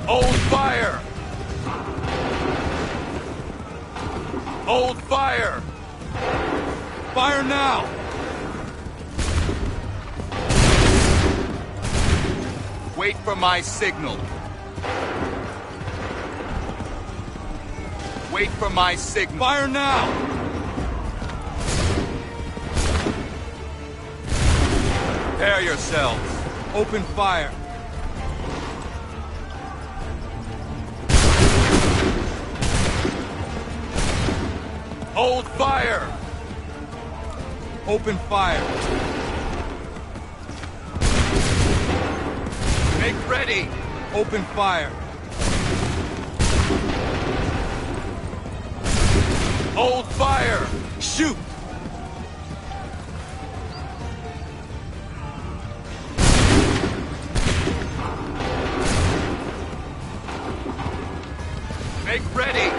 Hold fire! Hold fire! Fire now! Wait for my signal. Wait for my signal. Fire now! Prepare yourselves. Open fire. Hold fire! Open fire. Make ready. Open fire. Hold fire! Shoot! Make ready!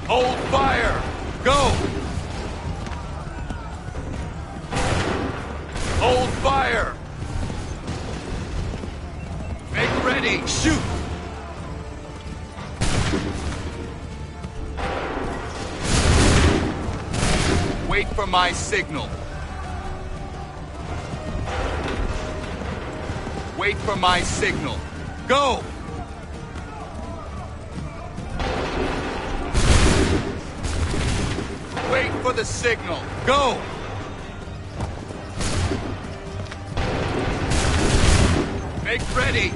Hold fire! Go! Hold fire! Make ready! Shoot! Wait for my signal. Wait for my signal. Go! Wait for the signal. Go! Make ready!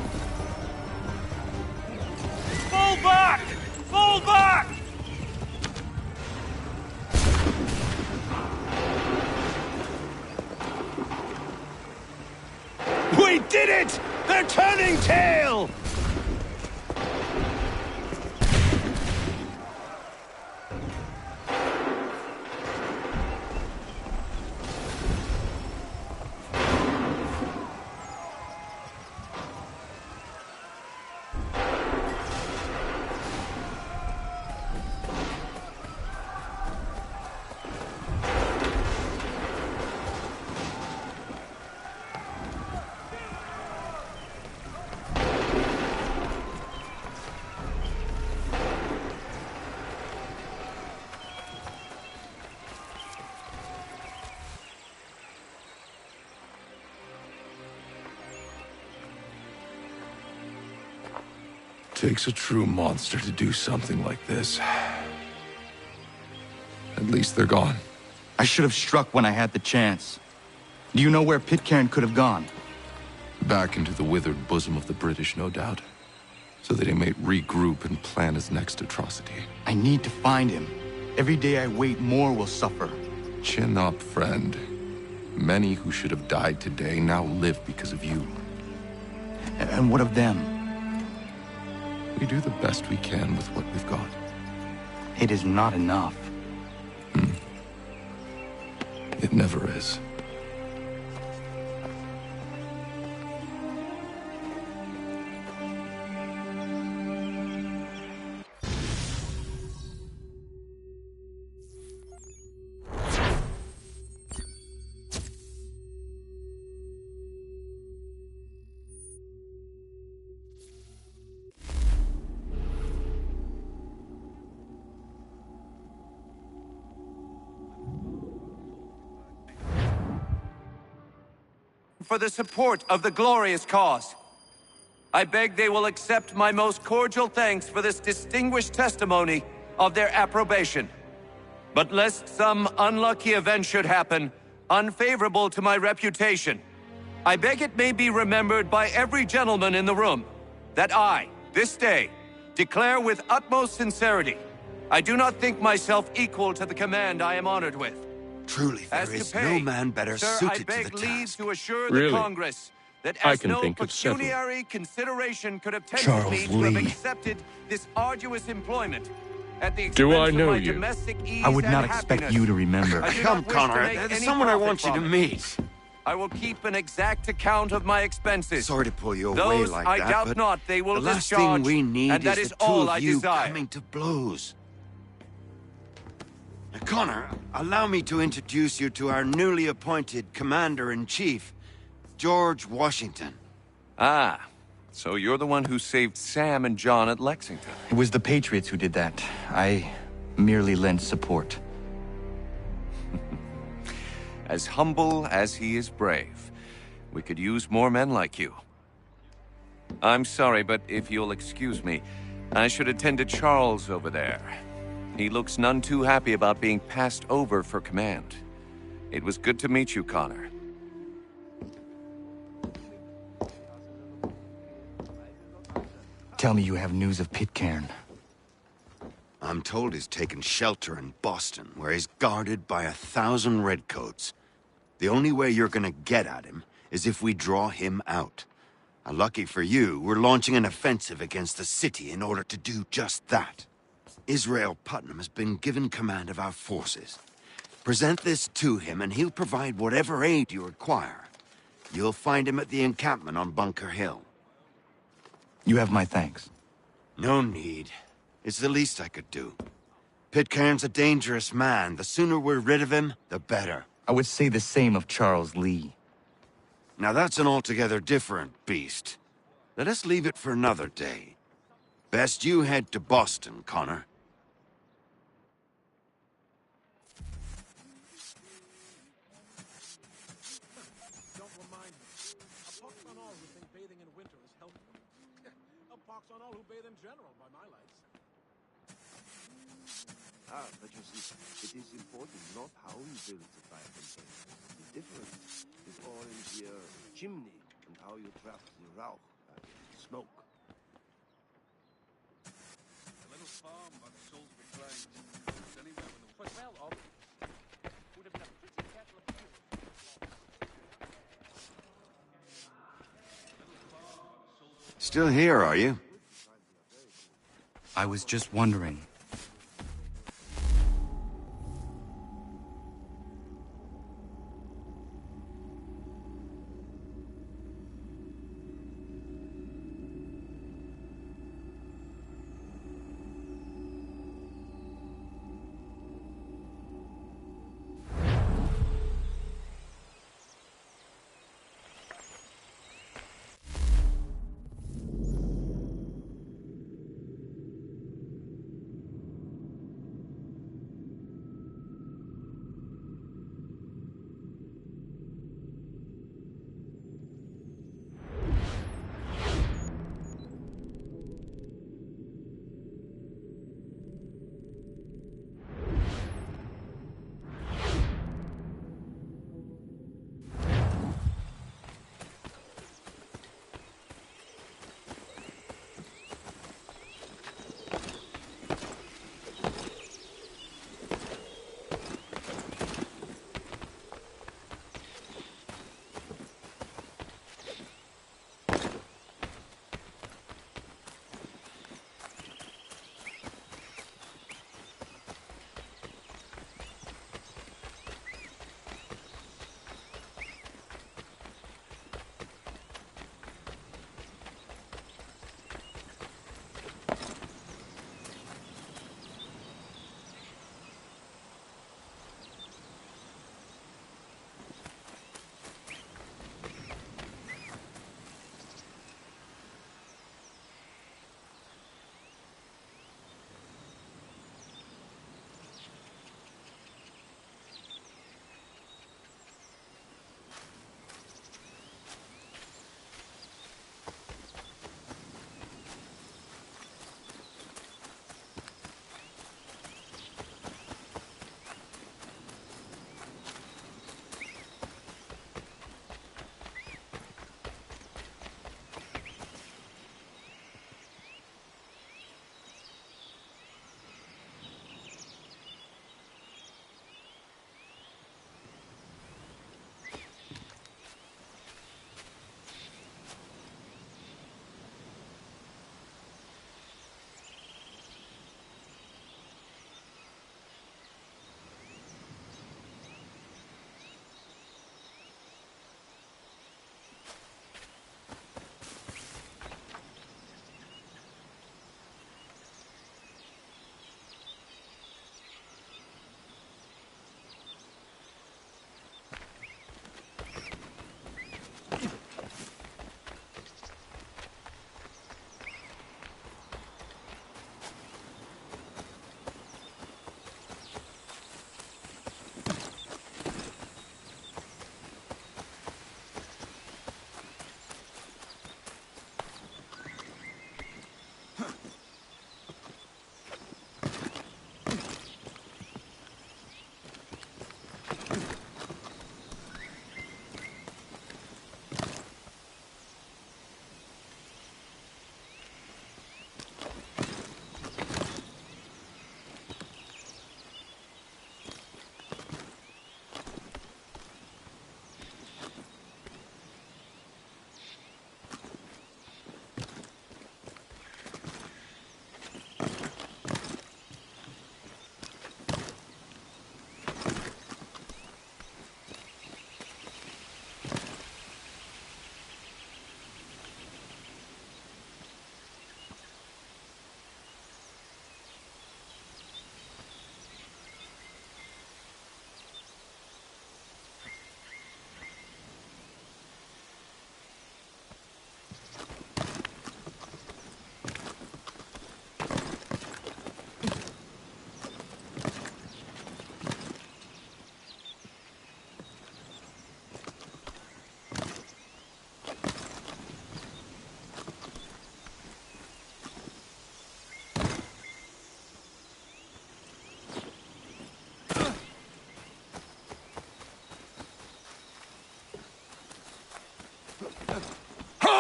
Fall back! Fall back! We did it! They're turning tail! Takes a true monster to do something like this. At least they're gone. I should have struck when I had the chance. Do you know where Pitcairn could have gone? Back into the withered bosom of the British, no doubt. So that he may regroup and plan his next atrocity. I need to find him. Every day I wait, more will suffer. Chin up, friend. Many who should have died today now live because of you. And what of them? We do the best we can with what we've got. It is not enough. It never is. For the support of the glorious cause. I beg they will accept my most cordial thanks for this distinguished testimony of their approbation. But lest some unlucky event should happen, unfavorable to my reputation, I beg it may be remembered by every gentleman in the room that I, this day, declare with utmost sincerity, I do not think myself equal to the command I am honored with. Truly, there is no man better suited to the task. Leave to assure Really? the Congress that I as can no think of several. pecuniary consideration could have tempted Charles me to have Lee. accepted this arduous employment at the Do expense I know of my you? domestic ease I would and not expect happiness. you to remember. I do Come, not wish to Connor. make There's any someone I profit want you to from it. meet. I will keep an exact account of my expenses. Sorry to pull you away Those like I that, doubt but not they will the last discharge, thing we need and that is is the two all of I you desire. coming to blows. Now, Connor, allow me to introduce you to our newly appointed Commander-in-Chief, George Washington. Ah, so you're the one who saved Sam and John at Lexington. It was the Patriots who did that. I merely lent support. As humble as he is brave, we could use more men like you. I'm sorry, but if you'll excuse me, I should attend to Charles over there. He looks none too happy about being passed over for command. It was good to meet you, Connor. Tell me you have news of Pitcairn. I'm told he's taken shelter in Boston, where he's guarded by 1,000 redcoats. The only way you're gonna get at him is if we draw him out. Lucky for you, we're launching an offensive against the city in order to do just that. Israel Putnam has been given command of our forces. Present this to him and he'll provide whatever aid you require. You'll find him at the encampment on Bunker Hill. You have my thanks. No need. It's the least I could do. Pitcairn's a dangerous man. The sooner we're rid of him, the better. I would say the same of Charles Lee. Now that's an altogether different beast. Let us leave it for another day. Best you head to Boston, Connor. Don't remind me. A pox on all who think bathing in winter is healthy. A pox on all who bathe in general, by my lights. But you see, it is important not how you build the fire container. The difference is all in the chimney and how you trap the rauch, smoke. A little farm by the Salisbury Plains. Anywhere with a smell of would have been a pretty kettle of fuel. Still here, are you? I was just wondering.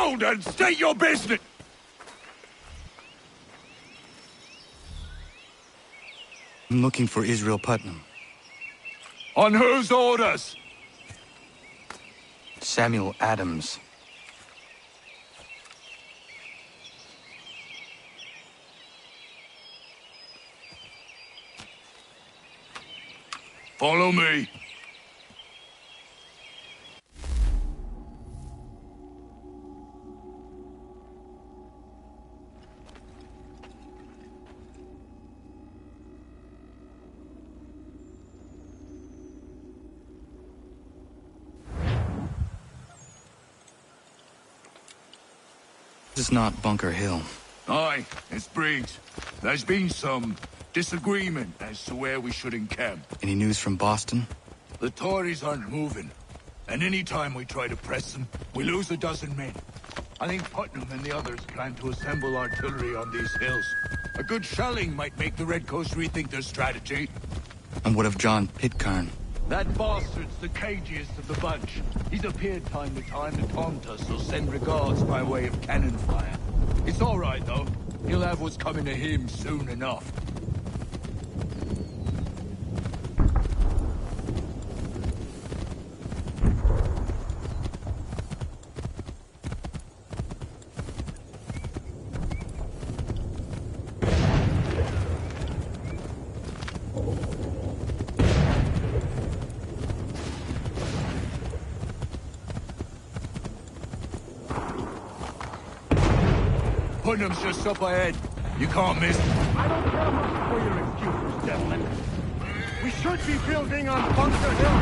around and state your business! I'm looking for Israel Putnam. On whose orders? Samuel Adams. Follow me. This is not Bunker Hill. Aye, it's Briggs. There's been some disagreement as to where we should encamp. Any news from Boston? The Tories aren't moving, and any time we try to press them, we lose a dozen men. I think Putnam and the others plan to assemble artillery on these hills. A good shelling might make the Redcoats rethink their strategy. And what of John Pitcairn? That bastard's the cagiest of the bunch. He's appeared time to time to taunt us or send regards by way of cannon fire. It's all right, though. He'll have what's coming to him soon enough. Putnam's just up ahead. You can't miss. I don't care much for your excuses, gentlemen. We should be building on Bunker Hill.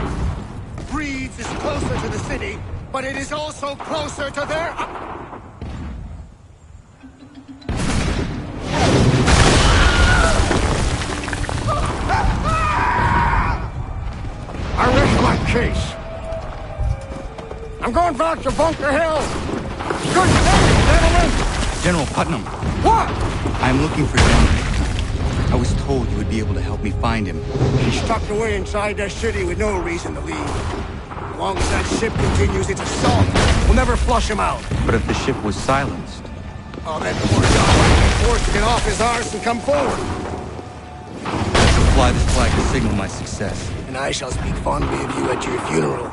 Breeds is closer to the city, but it is also closer to their... I rest my case. I'm going back to Bunker Hill. Good day, gentlemen. General Putnam. What? I'm looking for John Pitcairn. I was told you would be able to help me find him. He's tucked away inside that city with no reason to leave. As long as that ship continues its assault, we'll never flush him out. But if the ship was silenced... Oh, that poor John might be forced to get off his arse and come forward. I'll fly this flag to signal my success. And I shall speak fondly of you at your funeral.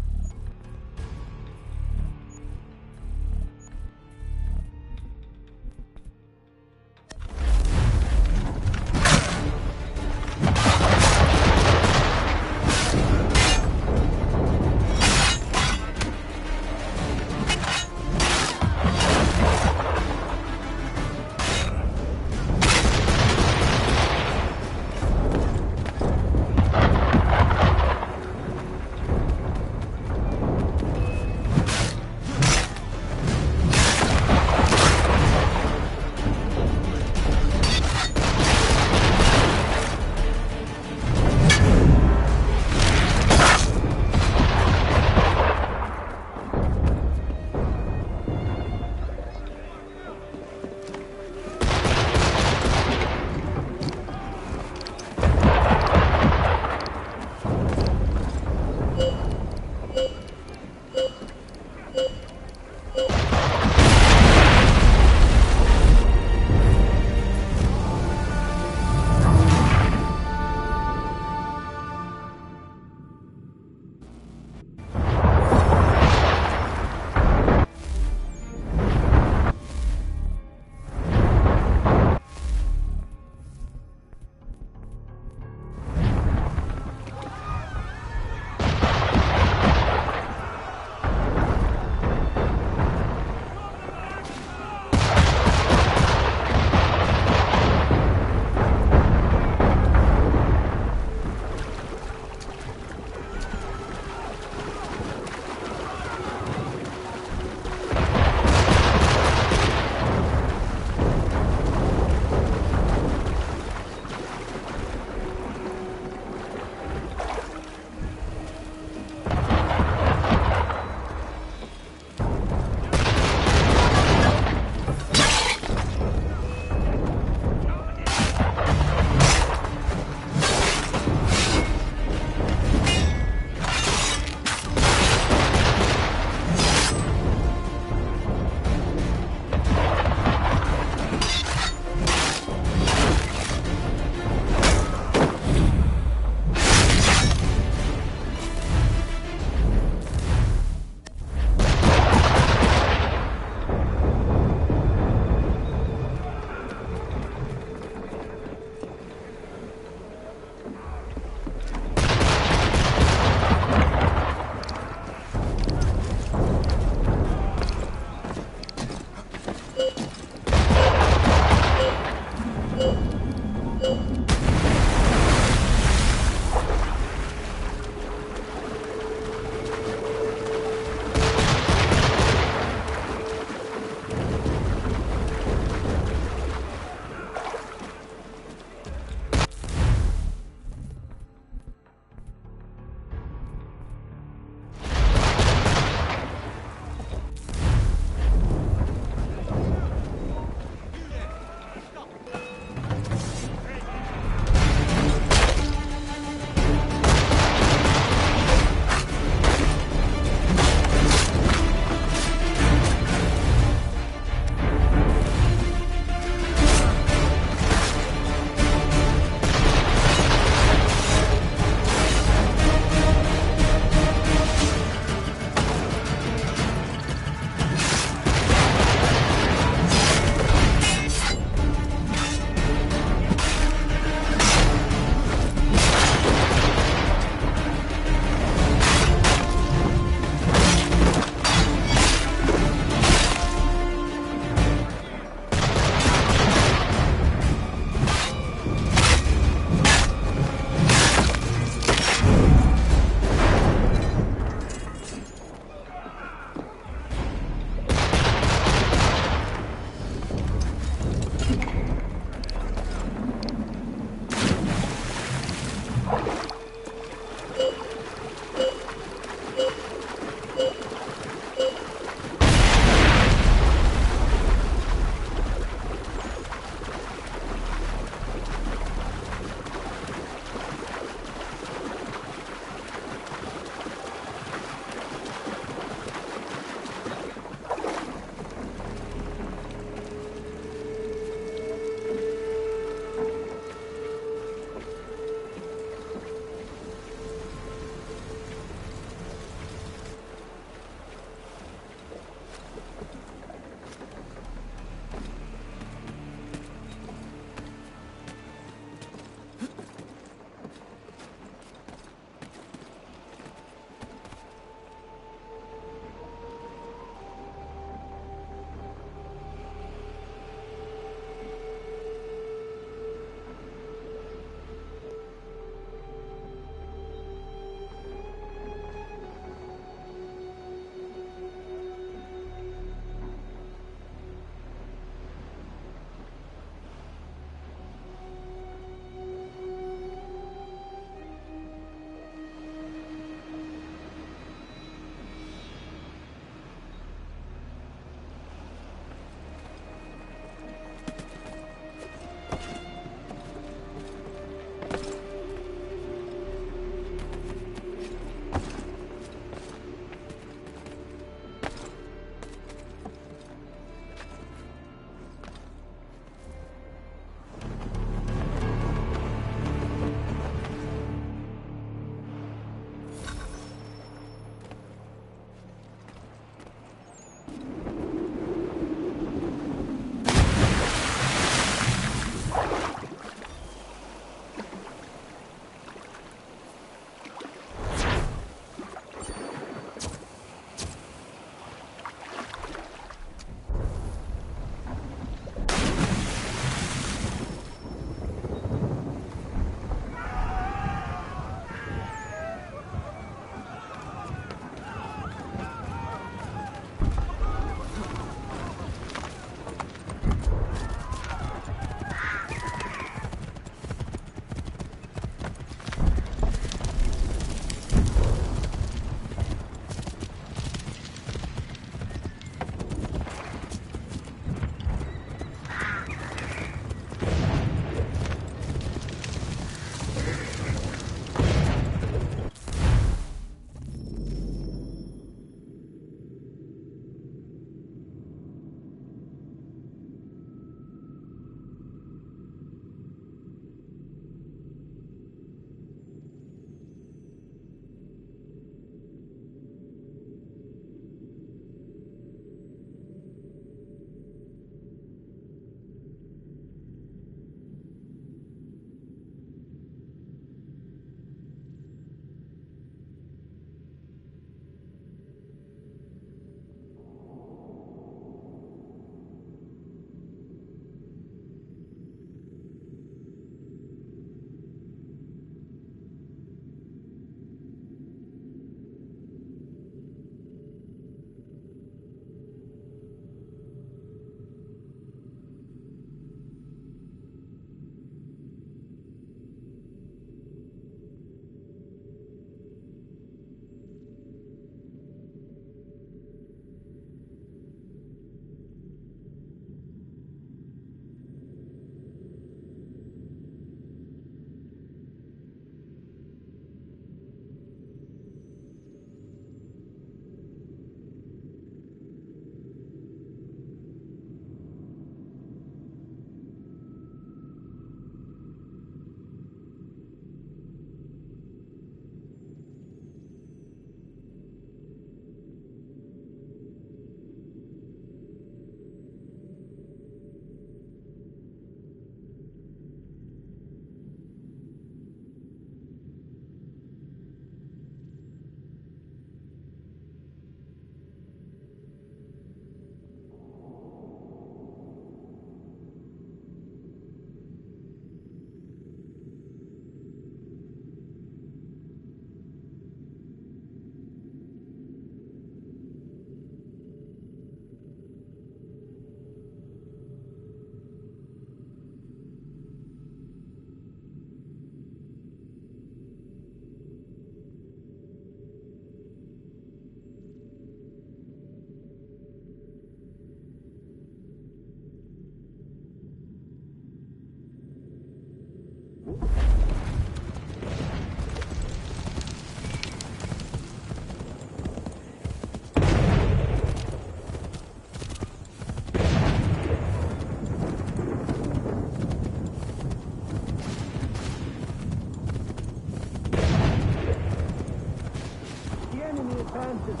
enemy advances,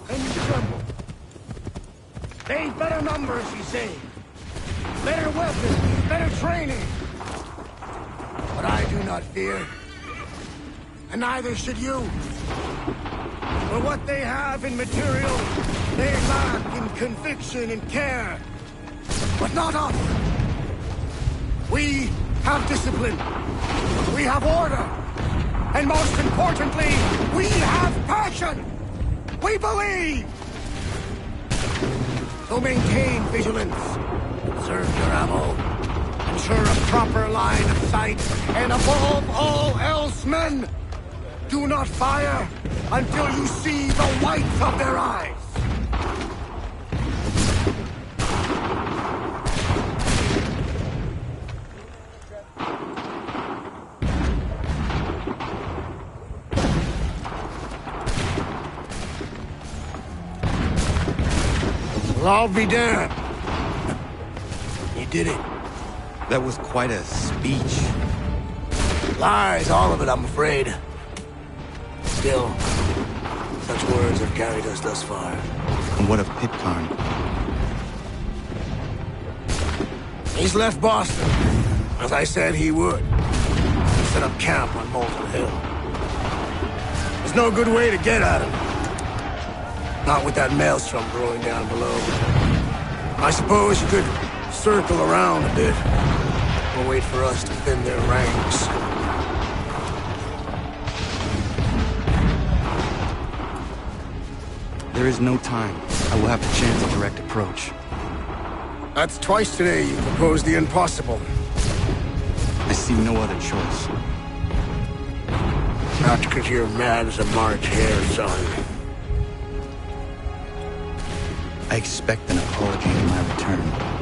and you tremble. They've better numbers, you say. Better weapons, better training. But I do not fear. And neither should you. For what they have in material, they lack in conviction and care. But not us. We have discipline. We have order. And most importantly, we have passion. We believe. So maintain vigilance. Conserve your ammo. Ensure a proper line of sight. And above all else, men, do not fire until you see the whites of their eyes. Well, I'll be damned. You did it. That was quite a speech. Lies, all of it, I'm afraid. Still, such words have carried us thus far. And what of Pitcairn? He's left Boston, as I said he would. He set up camp on Moto Hill. There's no good way to get at him. Not with that maelstrom brewing down below. I suppose you could circle around a bit, or wait for us to thin their ranks. There is no time. I will have to chance a direct approach. That's twice today you proposed the impossible. I see no other choice. Not because you're mad as a March hare, son. I expect an apology in my return.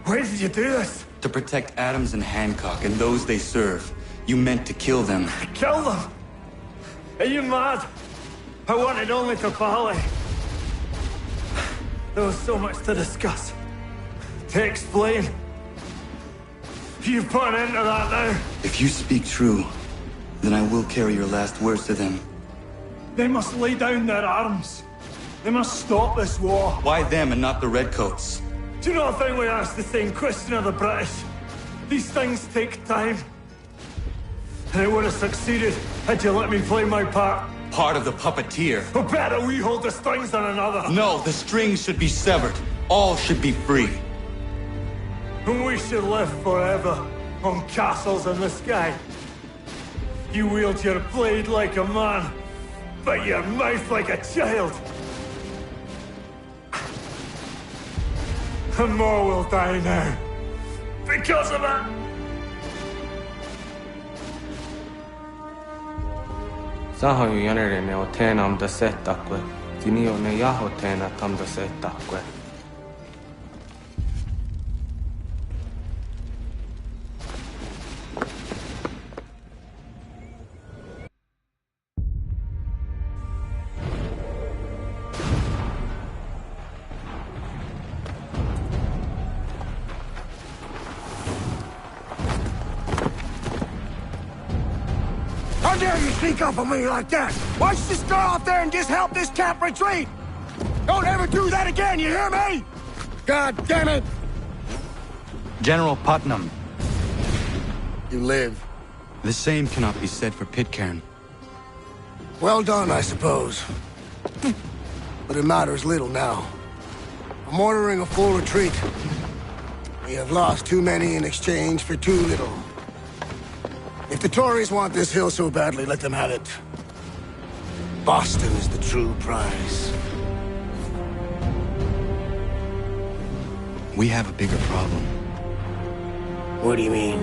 Why did you do this? To protect Adams and Hancock and those they serve, you meant to kill them. Kill them? Are you mad? I wanted only to parley. There was so much to discuss, to explain. You put an end to that now. If you speak true, then I will carry your last words to them. They must lay down their arms. They must stop this war. Why them and not the Redcoats? Do you not think we asked the same question of the British? These things take time. And it would have succeeded had you let me play my part. Part of the puppeteer. But better we hold the strings than another. No, the strings should be severed. All should be free. And we should live forever on castles in the sky. You wield your blade like a man, but your mouth like a child. And more will die now. Because of it! Sahoju janere o tēnām da setakwe, tinio ne jaho tēnā tam da setakwe. How dare you sneak up on me like that? Why don't you just go out there and just help this camp retreat? Don't ever do that again, you hear me? God damn it! General Putnam. You live. The same cannot be said for Pitcairn. Well done, I suppose. But it matters little now. I'm ordering a full retreat. We have lost too many in exchange for too little. If the Tories want this hill so badly, let them have it. Boston is the true prize. We have a bigger problem. What do you mean?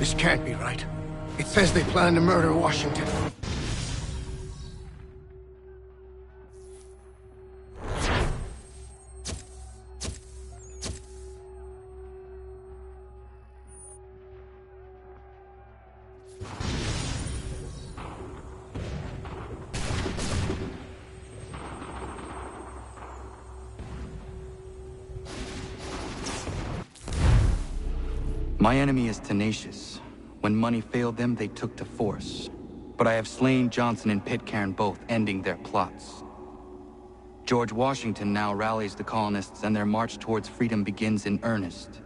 This can't be right. It says they plan to murder Washington. My enemy is tenacious. When money failed them, they took to force. But I have slain Johnson and Pitcairn both, ending their plots. George Washington now rallies the colonists, and their march towards freedom begins in earnest.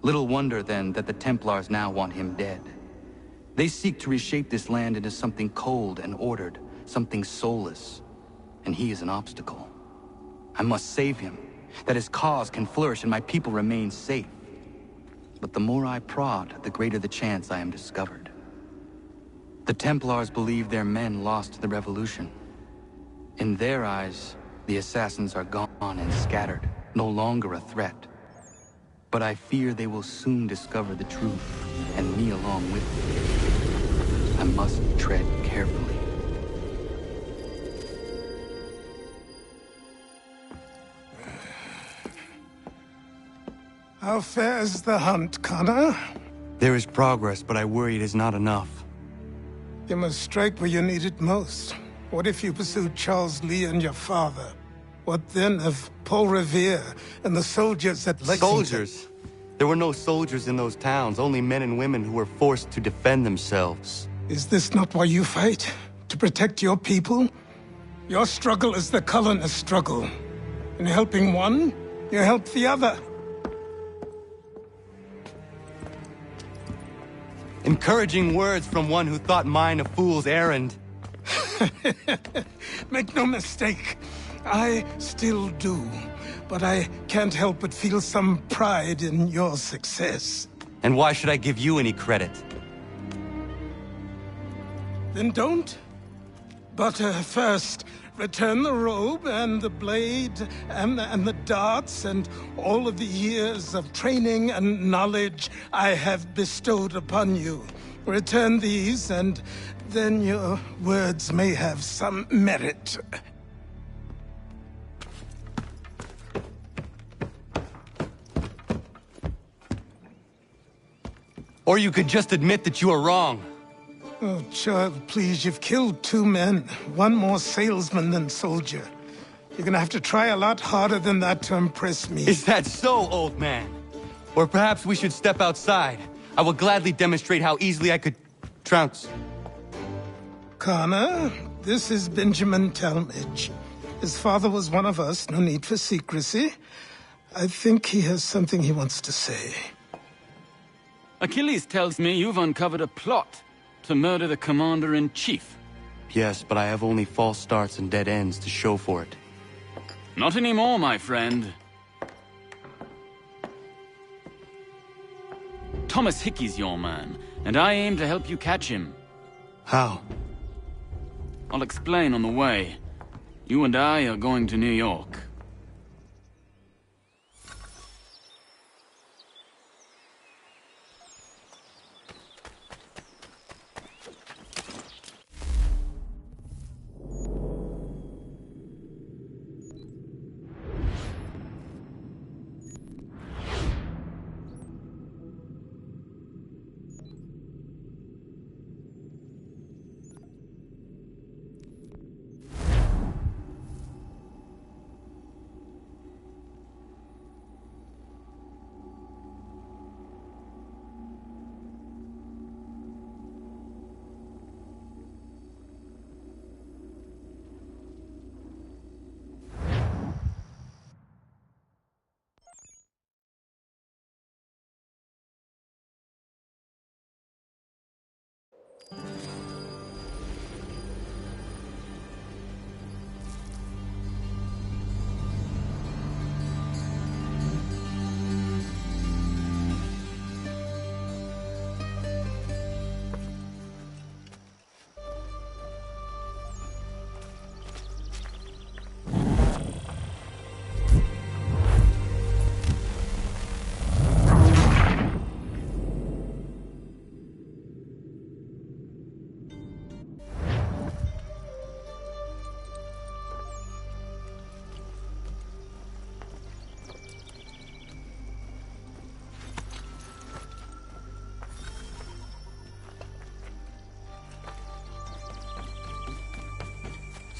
Little wonder, then, that the Templars now want him dead. They seek to reshape this land into something cold and ordered, something soulless. And he is an obstacle. I must save him, that his cause can flourish and my people remain safe. But the more I prod, the greater the chance I am discovered. The Templars believe their men lost the revolution. In their eyes, the assassins are gone and scattered, no longer a threat. But I fear they will soon discover the truth, and me along with them. I must tread carefully. How fares the hunt, Connor? There is progress, but I worry it is not enough. You must strike where you need it most. What if you pursued Charles Lee and your father? What then of Paul Revere and the soldiers at Lexington? Soldiers? There were no soldiers in those towns, only men and women who were forced to defend themselves. Is this not why you fight? To protect your people? Your struggle is the colonist struggle. In helping one, you help the other. Encouraging words from one who thought mine a fool's errand. Make no mistake, I still do. But I can't help but feel some pride in your success. And why should I give you any credit? Then don't. But first, return the robe and the blade and the darts and all of the years of training and knowledge I have bestowed upon you. Return these, and then your words may have some merit. Or you could just admit that you are wrong. Oh, child, please, you've killed 2 men. One more salesman than soldier. You're gonna have to try a lot harder than that to impress me. Is that so, old man? Or perhaps we should step outside. I will gladly demonstrate how easily I could trounce. Connor, this is Benjamin Talmadge. His father was one of us, no need for secrecy. I think he has something he wants to say. Achilles tells me you've uncovered a plot to murder the Commander-in-Chief. Yes, but I have only false starts and dead ends to show for it. Not anymore, my friend. Thomas Hickey's your man, and I aim to help you catch him. How? I'll explain on the way. You and I are going to New York.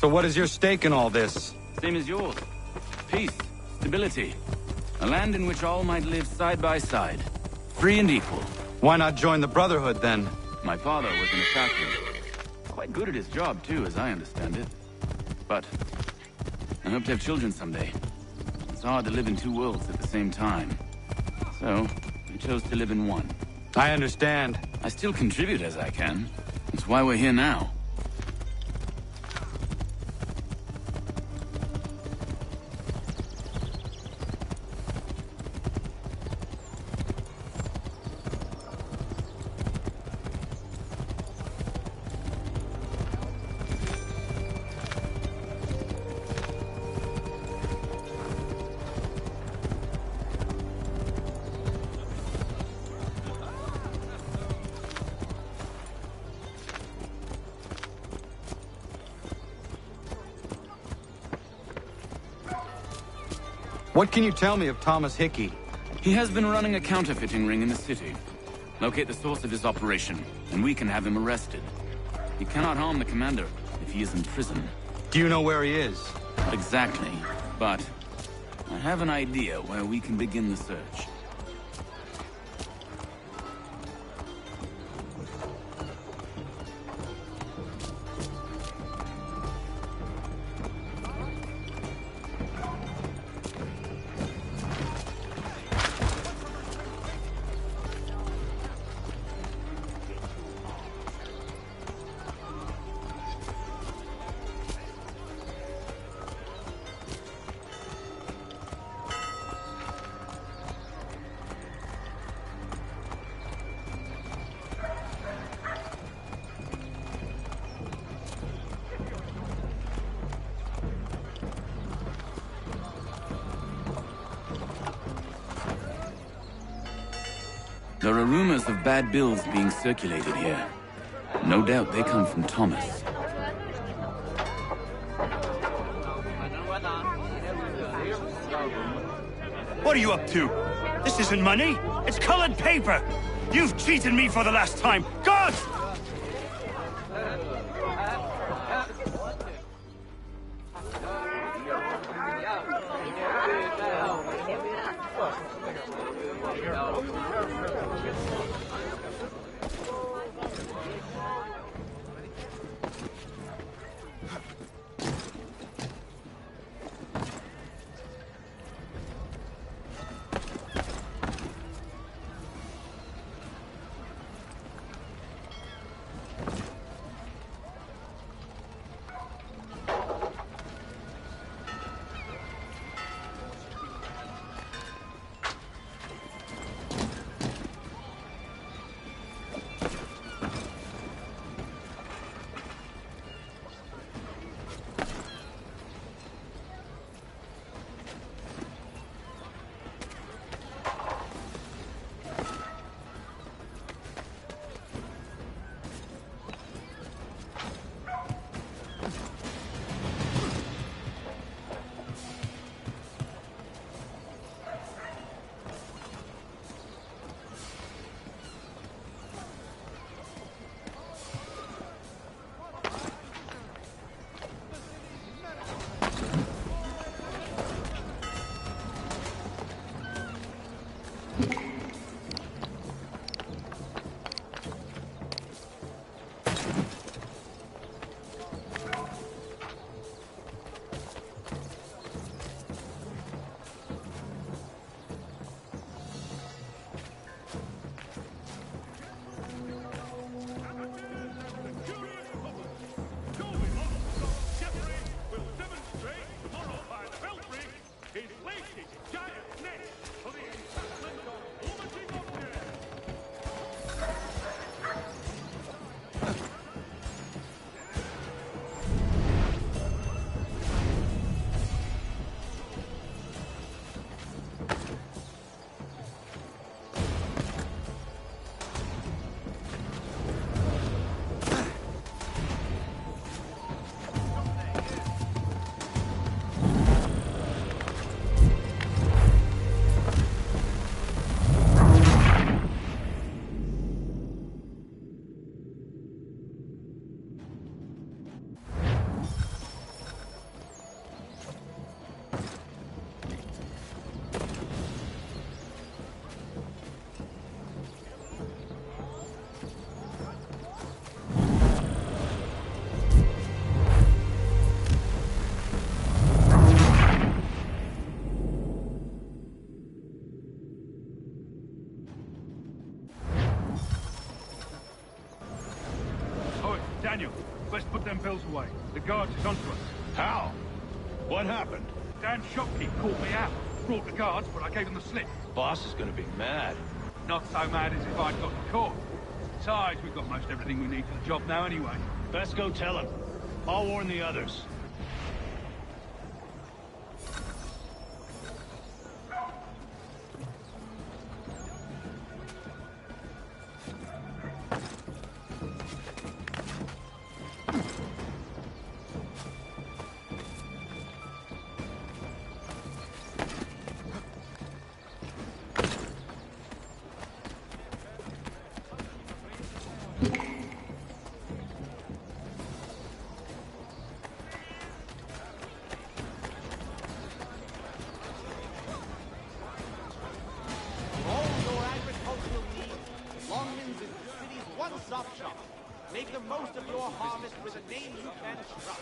So what is your stake in all this? Same as yours. Peace, stability. A land in which all might live side by side. Free and equal. Why not join the Brotherhood, then? My father was an assassin. Quite good at his job, too, as I understand it. But I hope to have children someday. It's hard to live in two worlds at the same time. So, I chose to live in one. I understand. I still contribute as I can. That's why we're here now. What can you tell me of Thomas Hickey? He has been running a counterfeiting ring in the city. Locate the source of his operation, and we can have him arrested. He cannot harm the commander if he is in prison. Do you know where he is? Not exactly, but I have an idea where we can begin the search. There are rumors of bad bills being circulated here. No doubt they come from Thomas. What are you up to? This isn't money. It's colored paper. You've cheated me for the last time. God! hills away. The guards is onto us. How? What happened? Dan's shopkeep called me out. Brought the guards, but I gave him the slip. Boss is gonna be mad. Not so mad as if I'd got caught. Besides, we've got most everything we need for the job now anyway. Best go tell him. I'll warn the others. Make the most of your harvest with a name you can trust.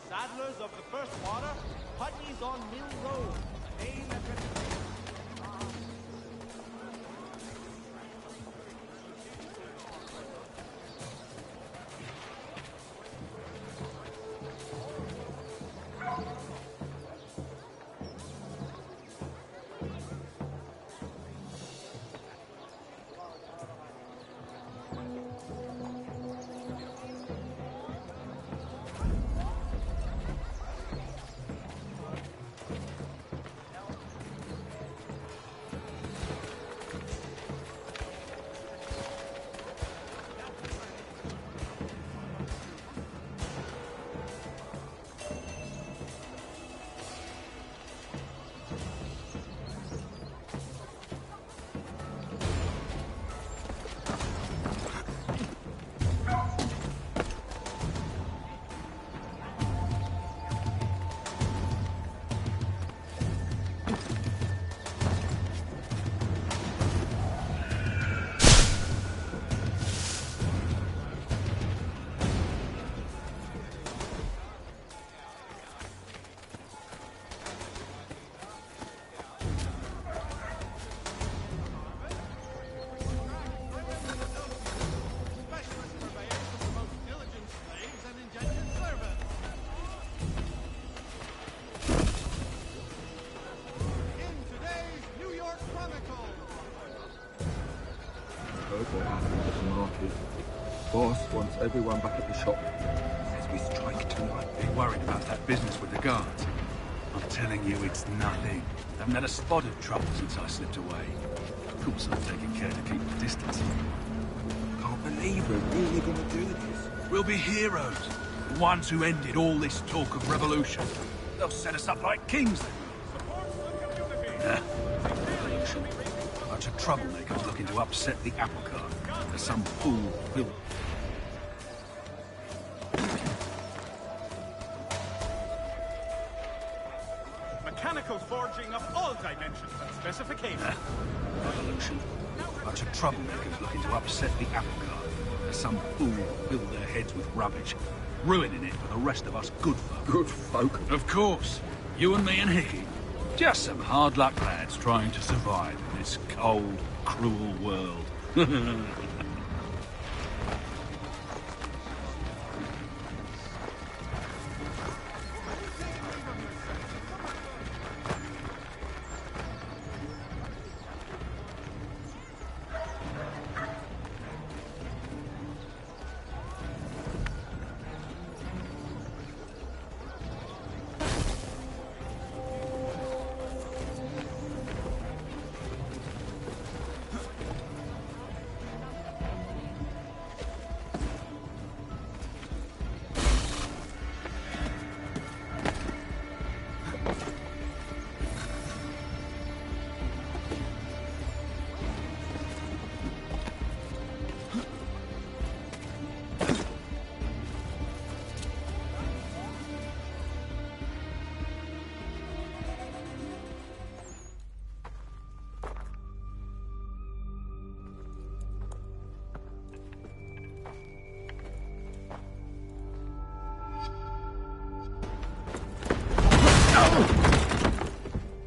Saddlers of the First Water, Putney's on Mill Road. Name and reputation. What happened at the market. Boss wants everyone back at the shop. Says we strike tonight. Be worried about that business with the guards. I'm telling you, it's nothing. Haven't had a spot of trouble since I slipped away. Of course, I've taken care to keep the distance. Can't believe we're really gonna do this. We'll be heroes. The ones who ended all this talk of revolution. They'll set us up like kings, they will. Revolution. A bunch of troublemakers looking to upset the apple cart. There's some fool will. Mechanical forging of all dimensions and specifications. Revolution. A bunch of troublemakers looking to upset the apple cart. There's some fool who fill their heads with rubbish, ruining it for the rest of us good folk. Good folk? Of course. You and me and Hickey. Just some hard luck lads trying to survive in this cold, cruel world.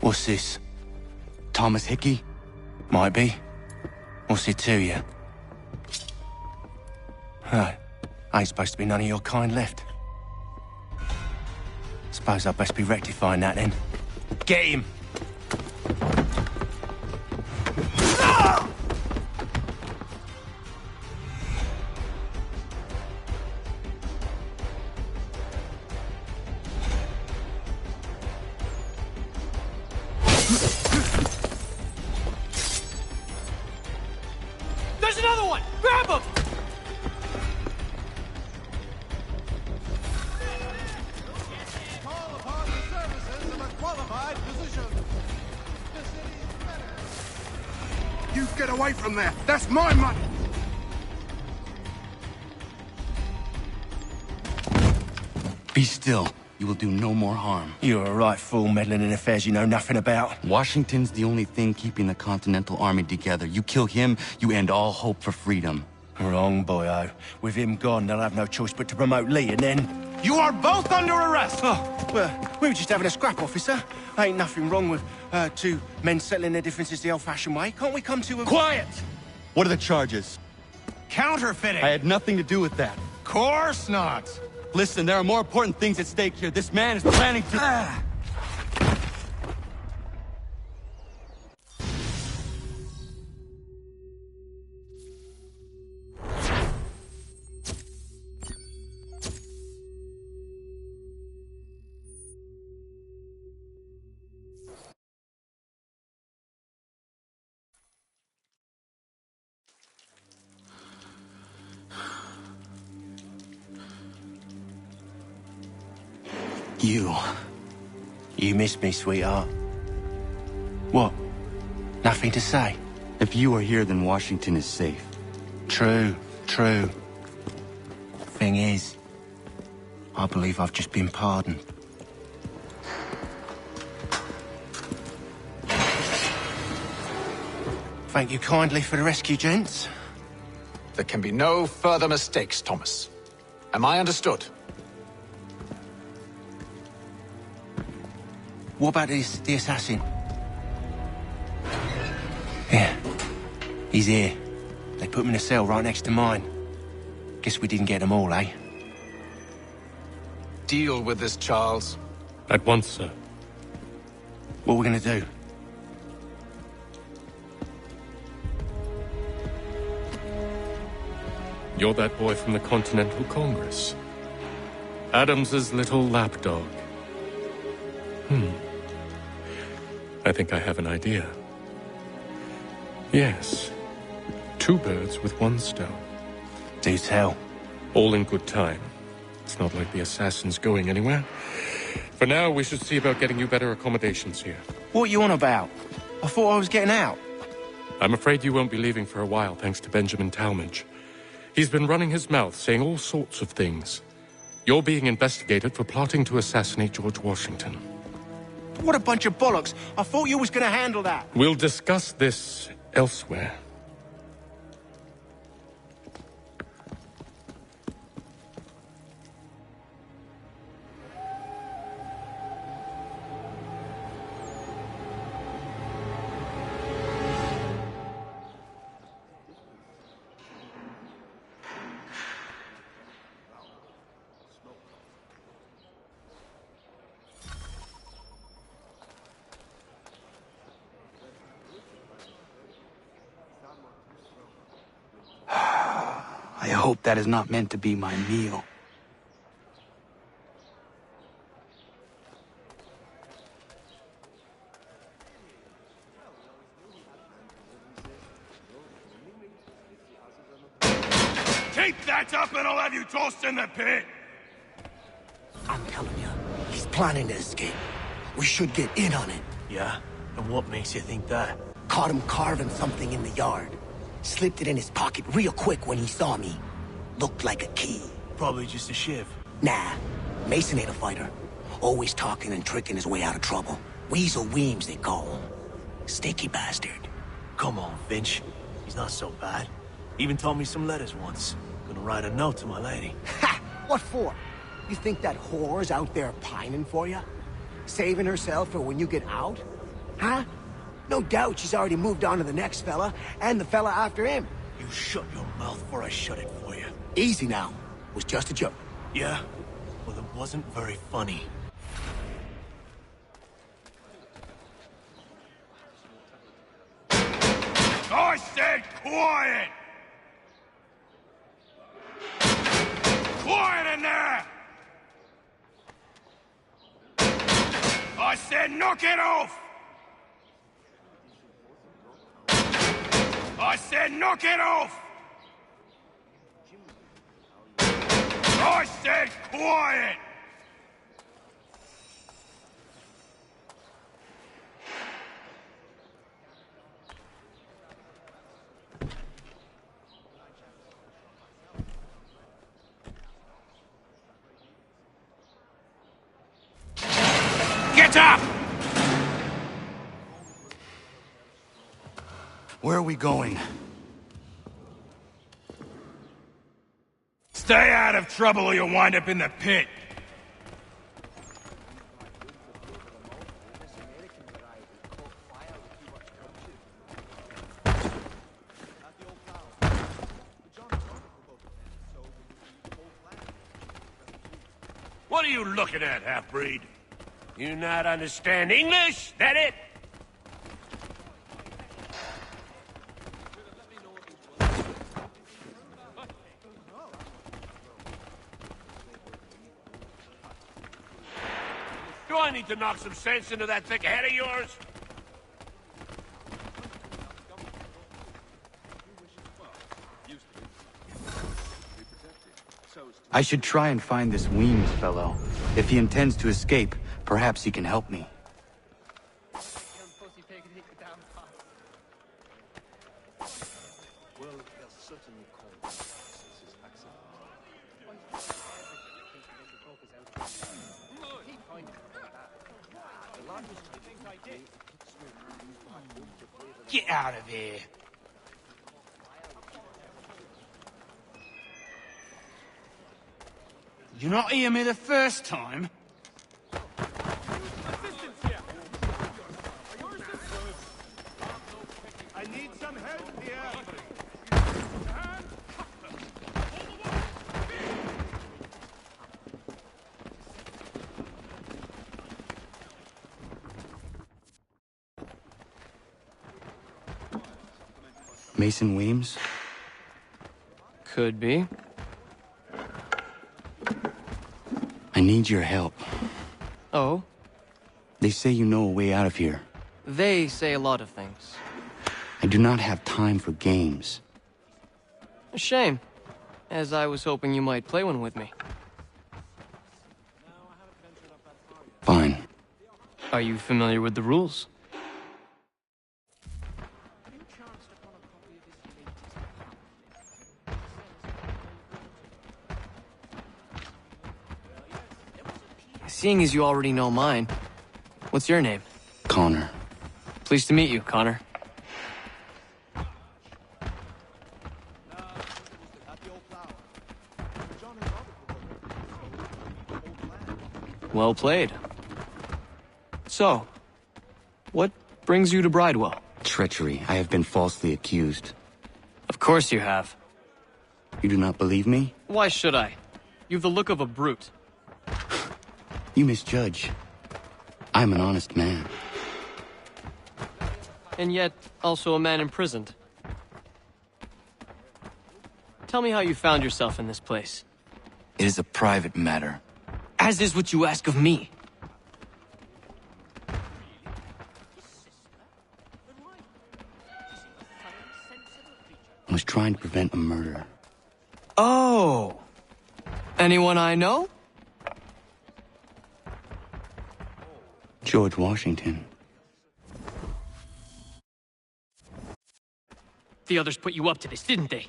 What's this? Thomas Hickey? Might be. What's it to you? Ain't supposed to be none of your kind left. Suppose I'd best be rectifying that then. Get him! There's another one! Grab him! Call upon the services of a qualified physician. The city's better. You get away from there! That's my money! Be still. You will do no more harm. You're a right fool meddling in affairs you know nothing about. Washington's the only thing keeping the Continental Army together. You kill him, you end all hope for freedom. Wrong, boyo. With him gone, they'll have no choice but to promote Lee, and then... You are both under arrest! Oh, well, we were just having a scrap, officer. Ain't nothing wrong with two men settling their differences the old-fashioned way. Can't we come to a... Quiet! What are the charges? Counterfeiting! I had nothing to do with that. Course not! Listen, there are more important things at stake here. This man is planning to... You missed me, sweetheart. What? Nothing to say? If you are here, then Washington is safe. True. Thing is, I believe I've just been pardoned. Thank you kindly for the rescue, gents. There can be no further mistakes, Thomas. Am I understood? What about the assassin? Yeah. He's here. They put him in a cell right next to mine. Guess we didn't get them all, eh? Deal with this, Charles. At once, sir. What are we gonna do? You're that boy from the Continental Congress. Adams's little lapdog. I think I have an idea. Yes. Two birds with one stone. Do tell. All in good time. It's not like the assassin's going anywhere. For now, we should see about getting you better accommodations here. What are you on about? I thought I was getting out. I'm afraid you won't be leaving for a while, thanks to Benjamin Talmadge. He's been running his mouth, saying all sorts of things. You're being investigated for plotting to assassinate George Washington. What a bunch of bollocks. I thought you was gonna handle that. We'll discuss this elsewhere. I hope that is not meant to be my meal. Keep that up and I'll have you tossed in the pit! I'm telling you, he's planning to escape. We should get in on it. Yeah? And what makes you think that? Caught him carving something in the yard. Slipped it in his pocket real quick when he saw me. Looked like a key. Probably just a shiv. Nah, Mason ain't a fighter. Always talking and tricking his way out of trouble. Weasel Weems, they call him. Sneaky bastard. Come on, Finch. He's not so bad. Even taught me some letters once. Gonna write a note to my lady. Ha! What for? You think that whore's out there pining for you? Saving herself for when you get out? Huh? No doubt she's already moved on to the next fella, and the fella after him. You shut your mouth before I shut it for you. Easy now. Was just a joke. Yeah? Well, it wasn't very funny. I said quiet! Quiet in there! I said knock it off! I said knock it off! I said quiet! Get up! Where are we going? Stay out of trouble or you'll wind up in the pit. What are you looking at, half-breed? You not understand English? That it? Do I need to knock some sense into that thick head of yours? I should try and find this Weems fellow. If he intends to escape, perhaps he can help me. Get out of here. You not hear me the first time? I need some help here. Mason Weems? Could be. I need your help. Oh? They say you know a way out of here. They say a lot of things. I do not have time for games. A shame, as I was hoping you might play one with me. Fine. Are you familiar with the rules? Seeing as you already know mine, what's your name? Connor. Pleased to meet you, Connor. Well played. So, what brings you to Bridewell? Treachery. I have been falsely accused. Of course you have. You do not believe me? Why should I? You've the look of a brute. You misjudge. I'm an honest man. And yet, also a man imprisoned. Tell me how you found yourself in this place. It is a private matter. As is what you ask of me. I was trying to prevent a murder. Oh! Anyone I know? George Washington. The others put you up to this, didn't they?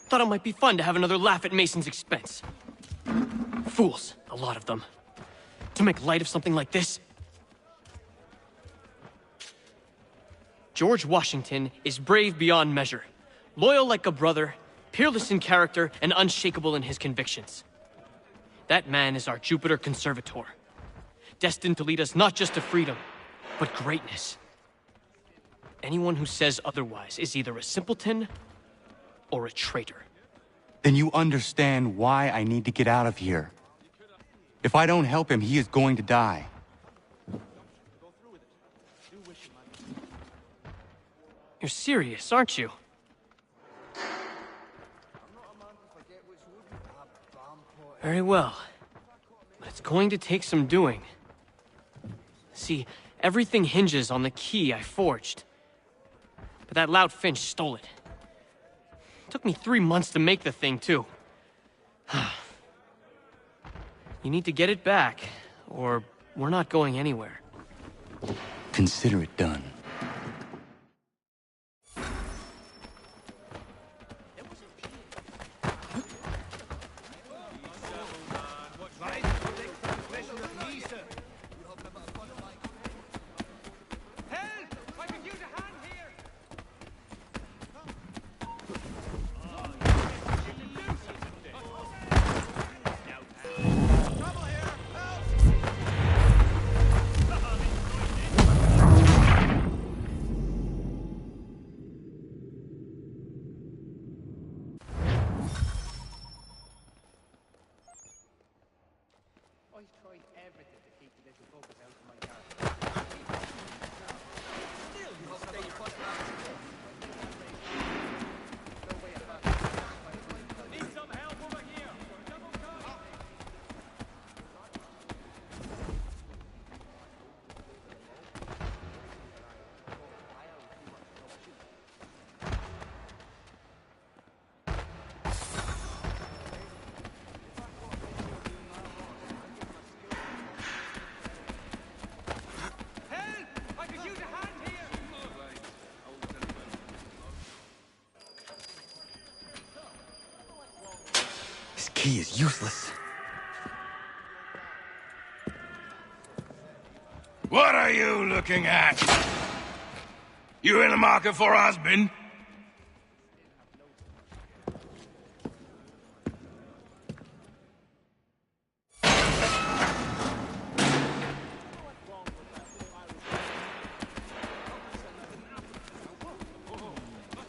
Thought it might be fun to have another laugh at Mason's expense. Fools, a lot of them. To make light of something like this. George Washington is brave beyond measure, loyal like a brother, peerless in character, and unshakable in his convictions. That man is our Jupiter Conservator, destined to lead us not just to freedom, but greatness. Anyone who says otherwise is either a simpleton or a traitor. Then you understand why I need to get out of here. If I don't help him, he is going to die. You're serious, aren't you? Very well. But it's going to take some doing. See, everything hinges on the key I forged. But that loud Finch stole it. Took me 3 months to make the thing, too. You need to get it back, or we're not going anywhere. Consider it done. Key is useless. What are you looking at? You in the market for a husband?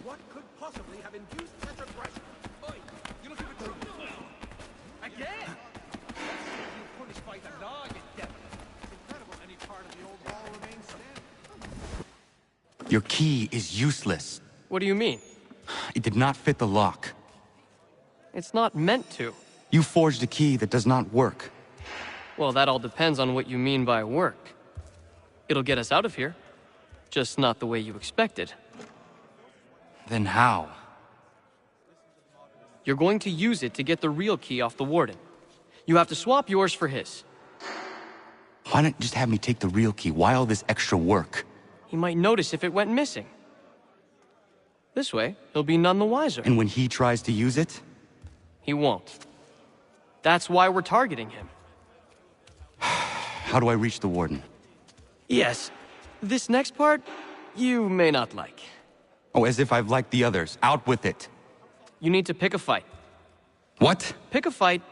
What could possibly have induced such aggression? Oi, you looking for trouble? Again? You punished by the law, you devil. It's incredible any part of the old wall remains standing. Your key is useless. What do you mean? It did not fit the lock. It's not meant to. You forged a key that does not work. Well, that all depends on what you mean by work. It'll get us out of here. Just not the way you expected. Then how? You're going to use it to get the real key off the warden. You have to swap yours for his. Why not just have me take the real key? Why all this extra work? He might notice if it went missing. This way, he'll be none the wiser. And when he tries to use it? He won't. That's why we're targeting him. How do I reach the warden? Yes. This next part, you may not like. Oh, as if I've liked the others. Out with it. You need to pick a fight. What? Pick a fight,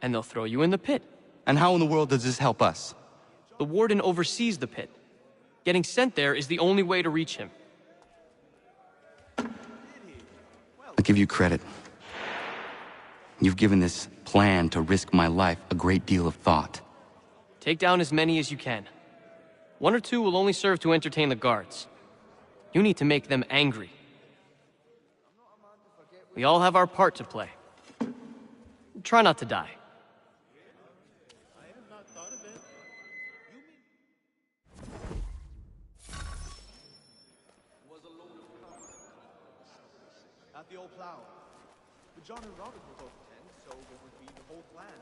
and they'll throw you in the pit. And how in the world does this help us? The warden oversees the pit. Getting sent there is the only way to reach him. I'll give you credit. You've given this plan to risk my life a great deal of thought. Take down as many as you can. 1 or 2 will only serve to entertain the guards. You need to make them angry. We all have our part to play. Try not to die. At the old plow. But John and Robert were both attend, so it would be the whole clan.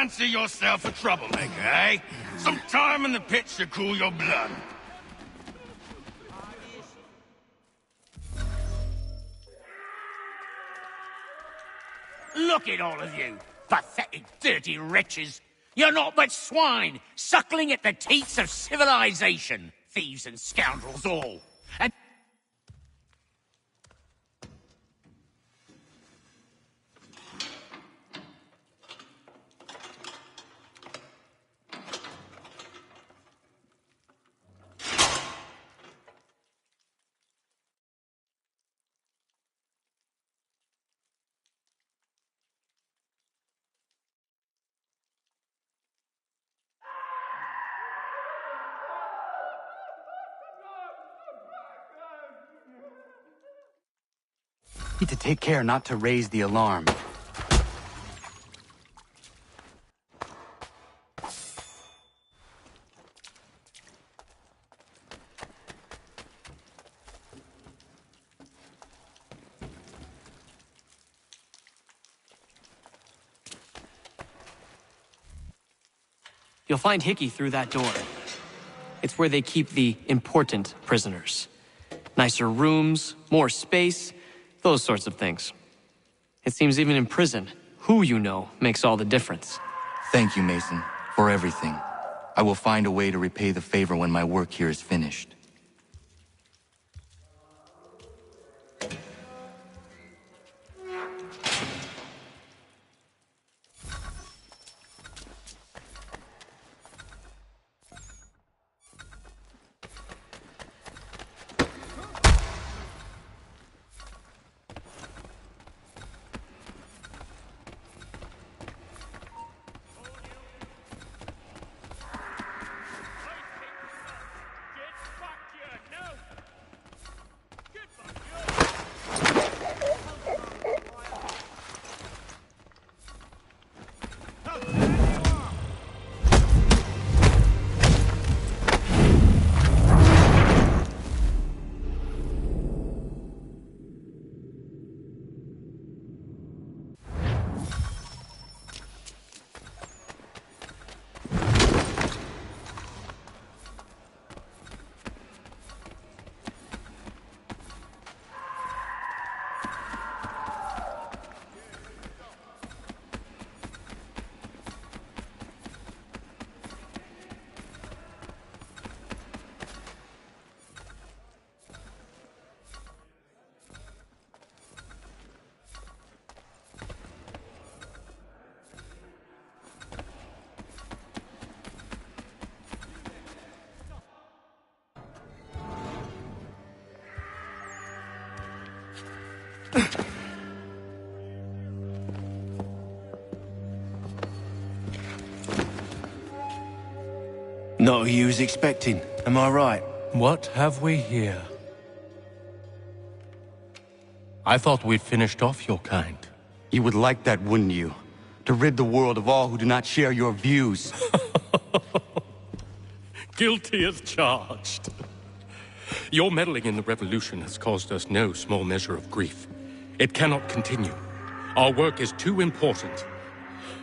Fancy yourself a troublemaker, eh? Some time in the pits to cool your blood. Look at all of you, pathetic, dirty wretches. You're not but swine, suckling at the teats of civilization. Thieves and scoundrels all. And Need to take care not to raise the alarm. You'll find Hickey through that door. It's where they keep the important prisoners. Nicer rooms, more space, those sorts of things. It seems even in prison, who you know makes all the difference. Thank you, Mason, for everything. I will find a way to repay the favor when my work here is finished. Not who you was expecting, am I right? What have we here? I thought we'd finished off your kind. You would like that, wouldn't you? To rid the world of all who do not share your views. Guilty as charged. Your meddling in the revolution has caused us no small measure of grief. It cannot continue. Our work is too important.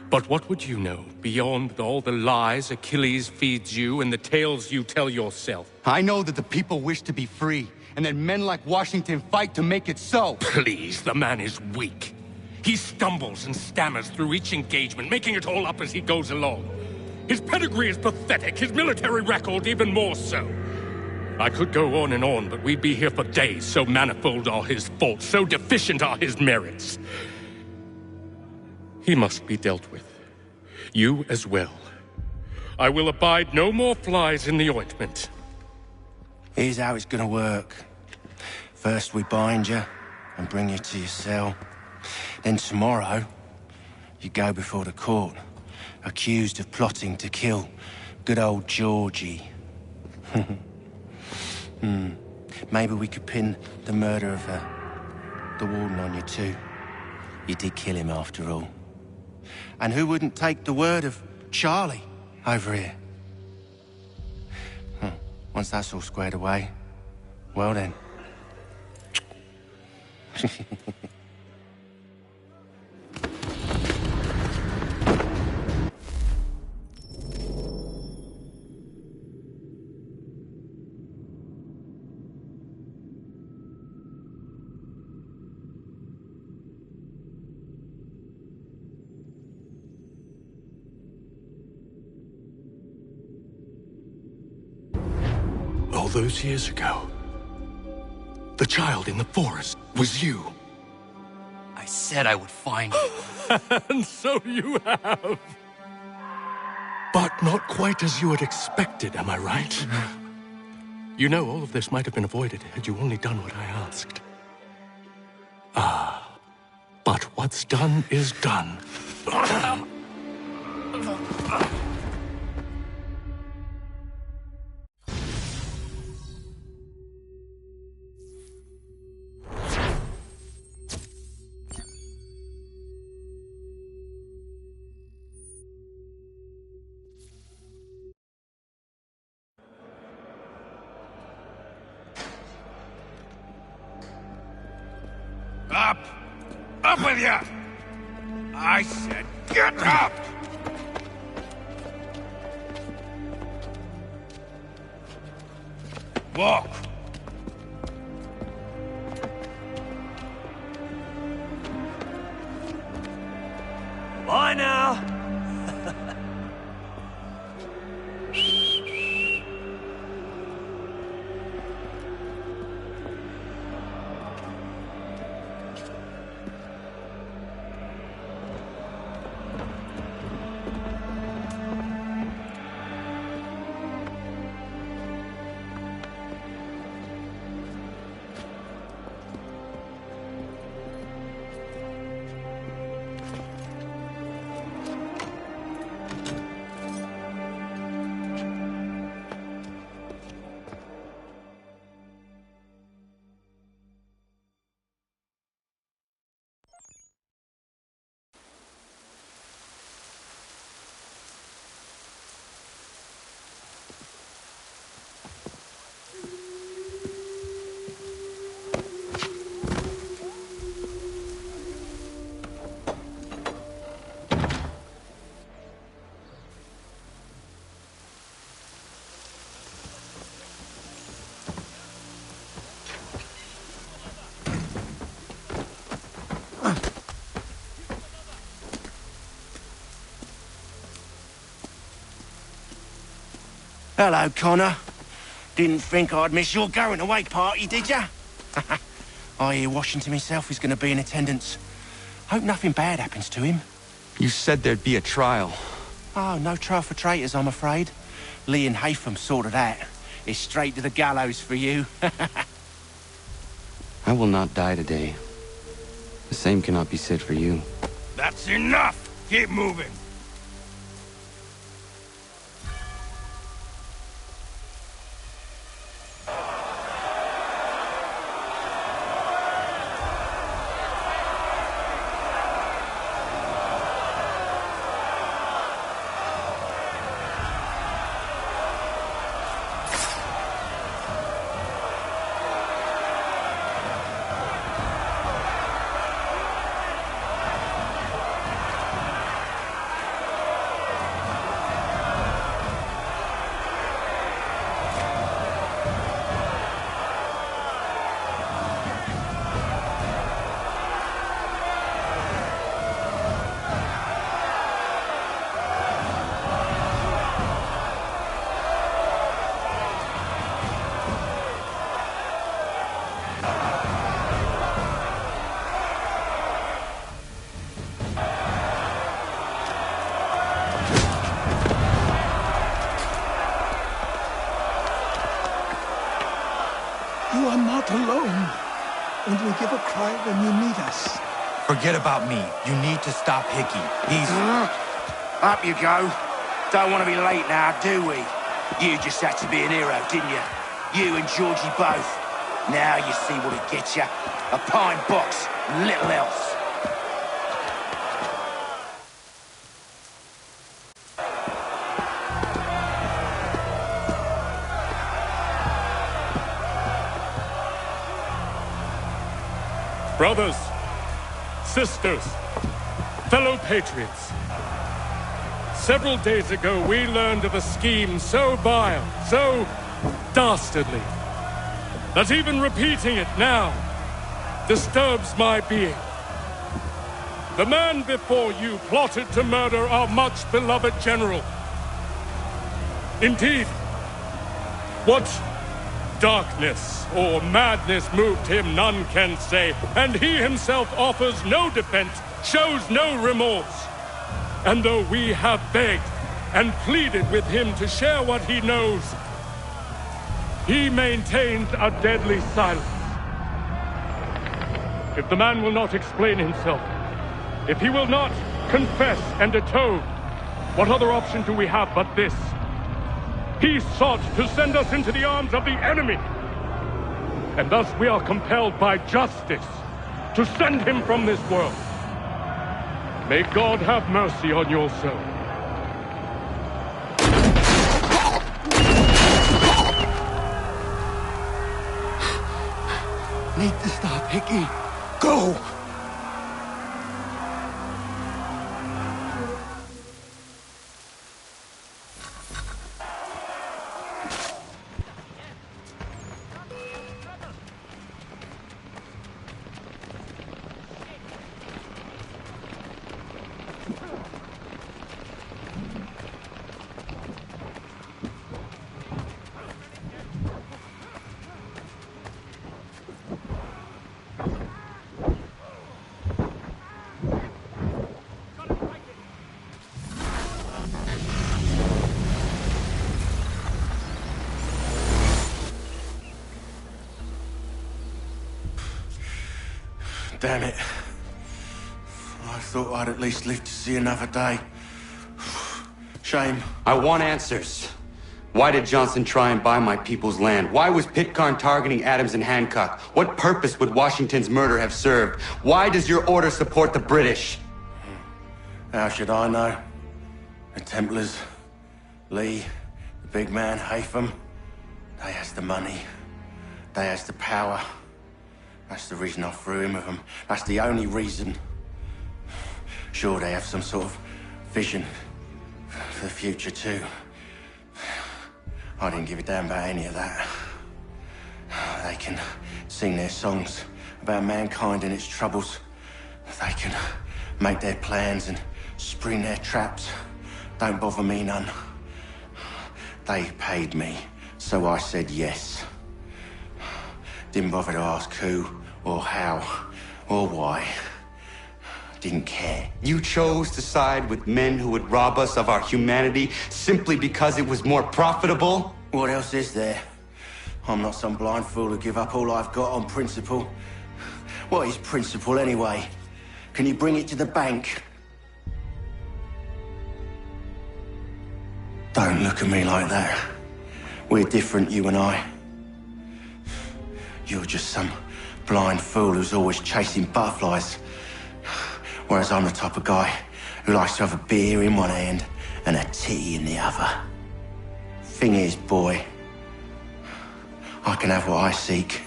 But what would you know beyond all the lies Achilles feeds you and the tales you tell yourself? I know that the people wish to be free, and that men like Washington fight to make it so. Please, the man is weak. He stumbles and stammers through each engagement, making it all up as he goes along. His pedigree is pathetic, his military record even more so. I could go on, but we'd be here for days, so manifold are his faults, so deficient are his merits. He must be dealt with. You as well. I will abide no more flies in the ointment. Here's how it's gonna work. First we bind you and bring you to your cell. Then tomorrow, you go before the court, accused of plotting to kill good old Georgie. Maybe we could pin the murder of the warden on you too. You did kill him after all. And who wouldn't take the word of Charlie over here? Once that's all squared away, well then. those years ago, the child in the forest was you. I said I would find you. And so you have. But not quite as you had expected, am I right? You know, all of this might have been avoided had you only done what I asked. But what's done is done. Up! Up with you! I said get up! Walk! Bye now. Hello, Connor. Didn't think I'd miss your going-away party, did ya? I hear Washington himself is going to be in attendance. Hope nothing bad happens to him. You said there'd be a trial. Oh, no trial for traitors, I'm afraid. Lee and Haytham sorted that. It's straight to the gallows for you. I will not die today. The same cannot be said for you. That's enough! Keep moving! You are not alone. Only give a cry when you need us. Forget about me. You need to stop Hickey. He's... Up you go. Don't want to be late now, do we? You just had to be an hero, didn't you? You and Georgie both. Now you see what it gets you. A pine box, little else. Brothers, sisters, fellow patriots. Several days ago, we learned of a scheme so vile, so dastardly, that even repeating it now disturbs my being. The man before you plotted to murder our much-beloved general. Indeed, what Darkness or madness moved him, none can say, and he himself offers no defense, shows no remorse. And though we have begged and pleaded with him to share what he knows, he maintains a deadly silence. If the man will not explain himself, if he will not confess and atone, what other option do we have but this? He sought to send us into the arms of the enemy. And thus we are compelled by justice to send him from this world. May God have mercy on your soul. Need to stop, Hickey. Go! Damn it. I thought I'd at least live to see another day. Shame. I want answers. Why did Johnson try and buy my people's land? Why was Pitcairn targeting Adams and Hancock? What purpose would Washington's murder have served? Why does your order support the British? How should I know? The Templars, Lee, the big man, Haytham, they has the money. They has the power. That's the reason I threw in with them. That's the only reason. Sure, they have some sort of vision for the future, too. I didn't give a damn about any of that. They can sing their songs about mankind and its troubles. They can make their plans and spring their traps. Don't bother me none. They paid me, so I said yes. Didn't bother to ask who, or how, or why. Didn't care. You chose to side with men who would rob us of our humanity simply because it was more profitable? What else is there? I'm not some blind fool to give up all I've got on principle. What is principle anyway? Can you bring it to the bank? Don't look at me like that. We're different, you and I. You're just some blind fool who's always chasing butterflies. Whereas I'm the type of guy who likes to have a beer in one hand and a titty in the other. Thing is, boy, I can have what I seek.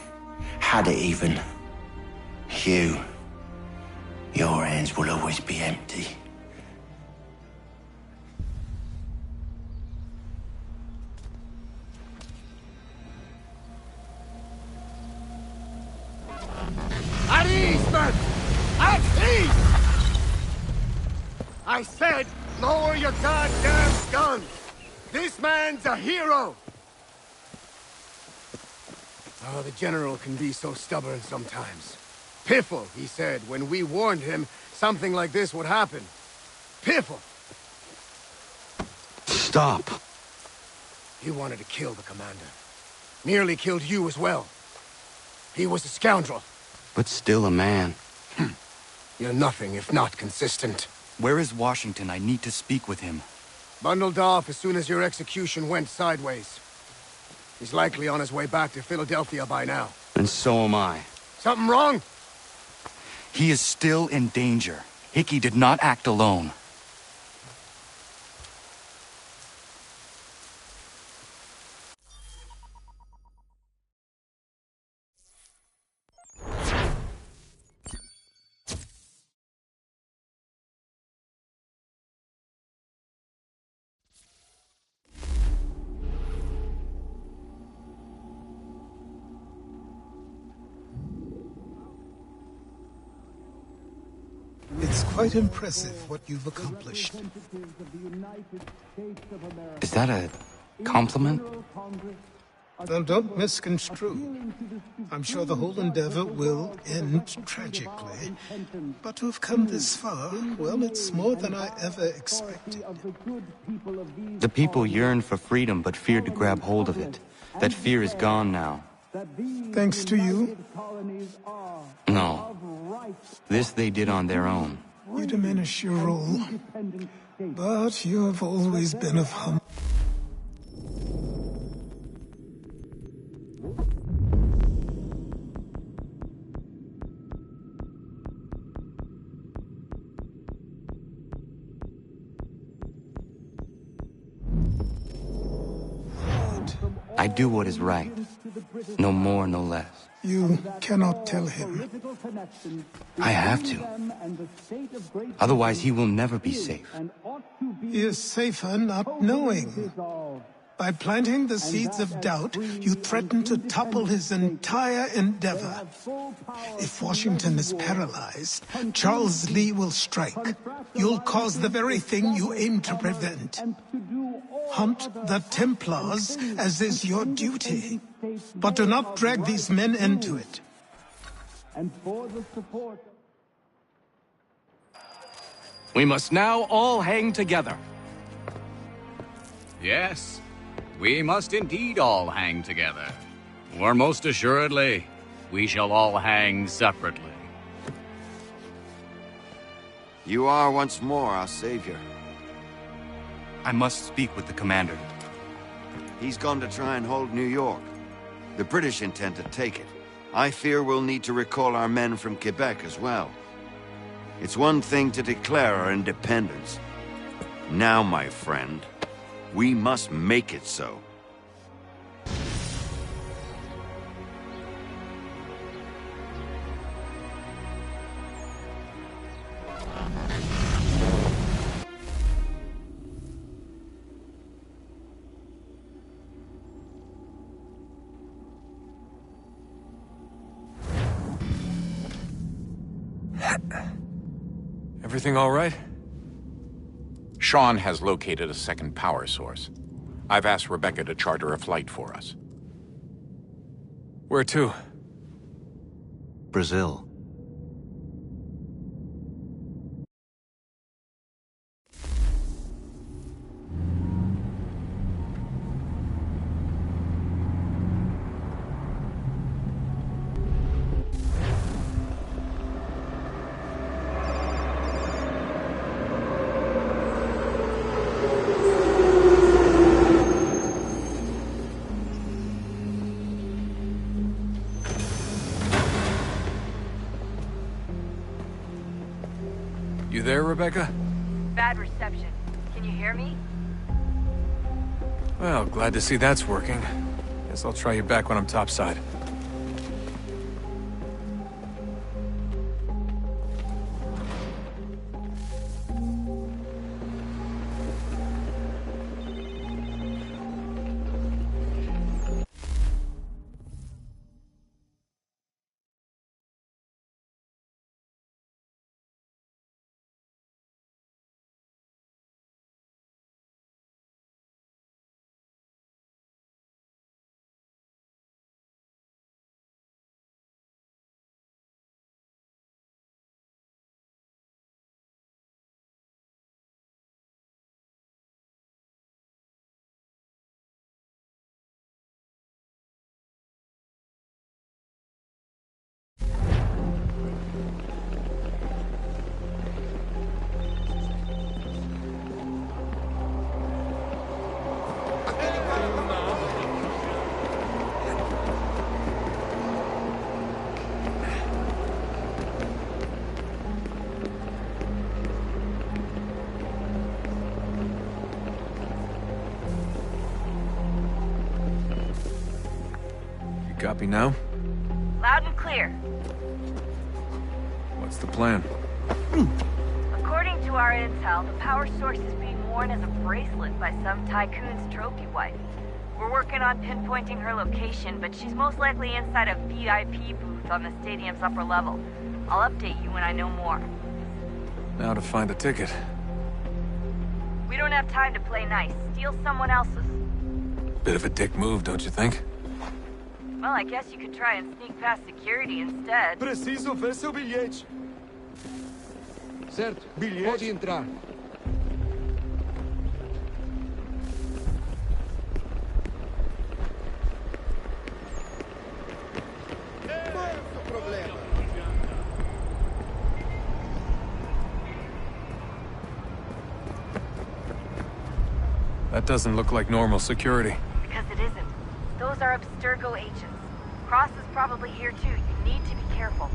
Had it even. Your hands will always be empty. At ease, men! At ease! I said, lower your goddamn guns! This man's a hero! Oh, the General can be so stubborn sometimes. Piffle, he said, when we warned him something like this would happen. Piffle! Stop. He wanted to kill the commander. Nearly killed you as well. He was a scoundrel. But still a man. You're nothing if not consistent. Where is Washington? I need to speak with him. Bundled off as soon as your execution went sideways. He's likely on his way back to Philadelphia by now. And so am I. Something wrong? He is still in danger. Hickey did not act alone. It's quite impressive what you've accomplished. Is that a compliment? Now, don't misconstrue. I'm sure the whole endeavor will end tragically. But to have come this far, well, it's more than I ever expected. The people yearned for freedom but feared to grab hold of it. That fear is gone now. Thanks to you? No. This they did on their own. You diminish your role. But you have always been of humble. I do what is right. No more, no less. You cannot tell him. I have to. Otherwise, he will never be safe. He is safer not knowing. By planting the seeds of doubt, you threaten to topple his entire endeavor. If Washington is paralyzed, Charles Lee will strike. You'll cause the very thing you aim to prevent. Hunt the Templars, as is your duty. But do not drag these men into it. We must now all hang together. Yes, we must indeed all hang together. Or most assuredly, we shall all hang separately. You are once more our savior. I must speak with the commander. He's gone to try and hold New York. The British intend to take it. I fear we'll need to recall our men from Quebec as well. It's one thing to declare our independence. Now, my friend, we must make it so. Everything all right? Sean has located a second power source. I've asked Rebecca to charter a flight for us. Where to? Brazil. You there, Rebecca? Bad reception. Can you hear me? Well, glad to see that's working. Guess I'll try you back when I'm topside. Copy now? Loud and clear. What's the plan? According to our intel, the power source is being worn as a bracelet by some tycoon's trophy wife. We're working on pinpointing her location, but she's most likely inside a VIP booth on the stadium's upper level. I'll update you when I know more. Now to find a ticket. We don't have time to play nice. Steal someone else's. Bit of a dick move, don't you think? Well, I guess you could try and sneak past security instead. Preciso ver seu bilhete. Certo. Bilhete. Pode entrar. Qual é o seu problema? That doesn't look like normal security. Because it isn't. Those are Abstergo agents. Cross is probably here too. You need to be careful.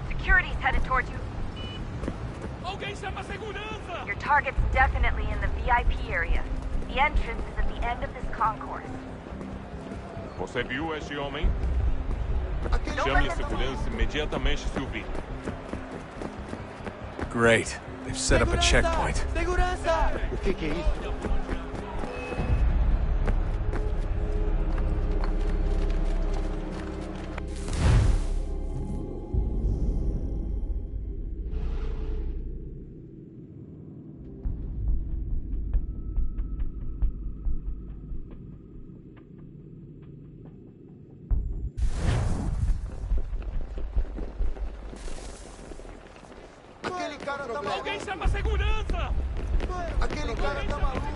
Security's headed towards you. Your target's definitely in the VIP area. The entrance is at the end of this concourse. Você viu este homem? Chame a segurança imediatamente se o vir. Great. They've set up a checkpoint. Segurança! O que é isso? Aquele cara tá maluco. Alguém chama a segurança! Aquele cara tá maluco.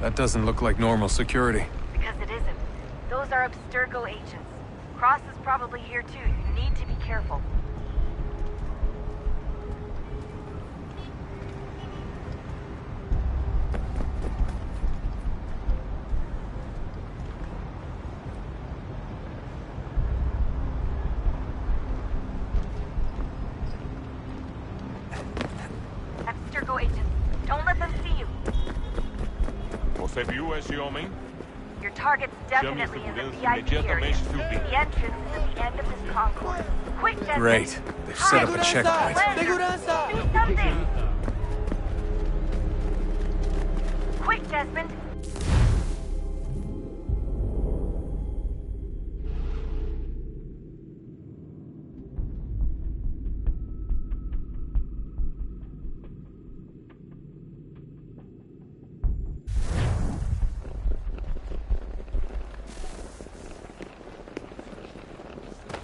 That doesn't look like normal security. Because it isn't. Those are Abstergo agents. Cross is probably here too. You need to be careful. Abstergo agents. Don't let them see you. Você viu este homem? Your target's definitely in the VIP area. The entrance is at the end of this concourse. Quick, Desmond. Great. They've set up a checkpoint. Segurança! Do something! Quick, Desmond.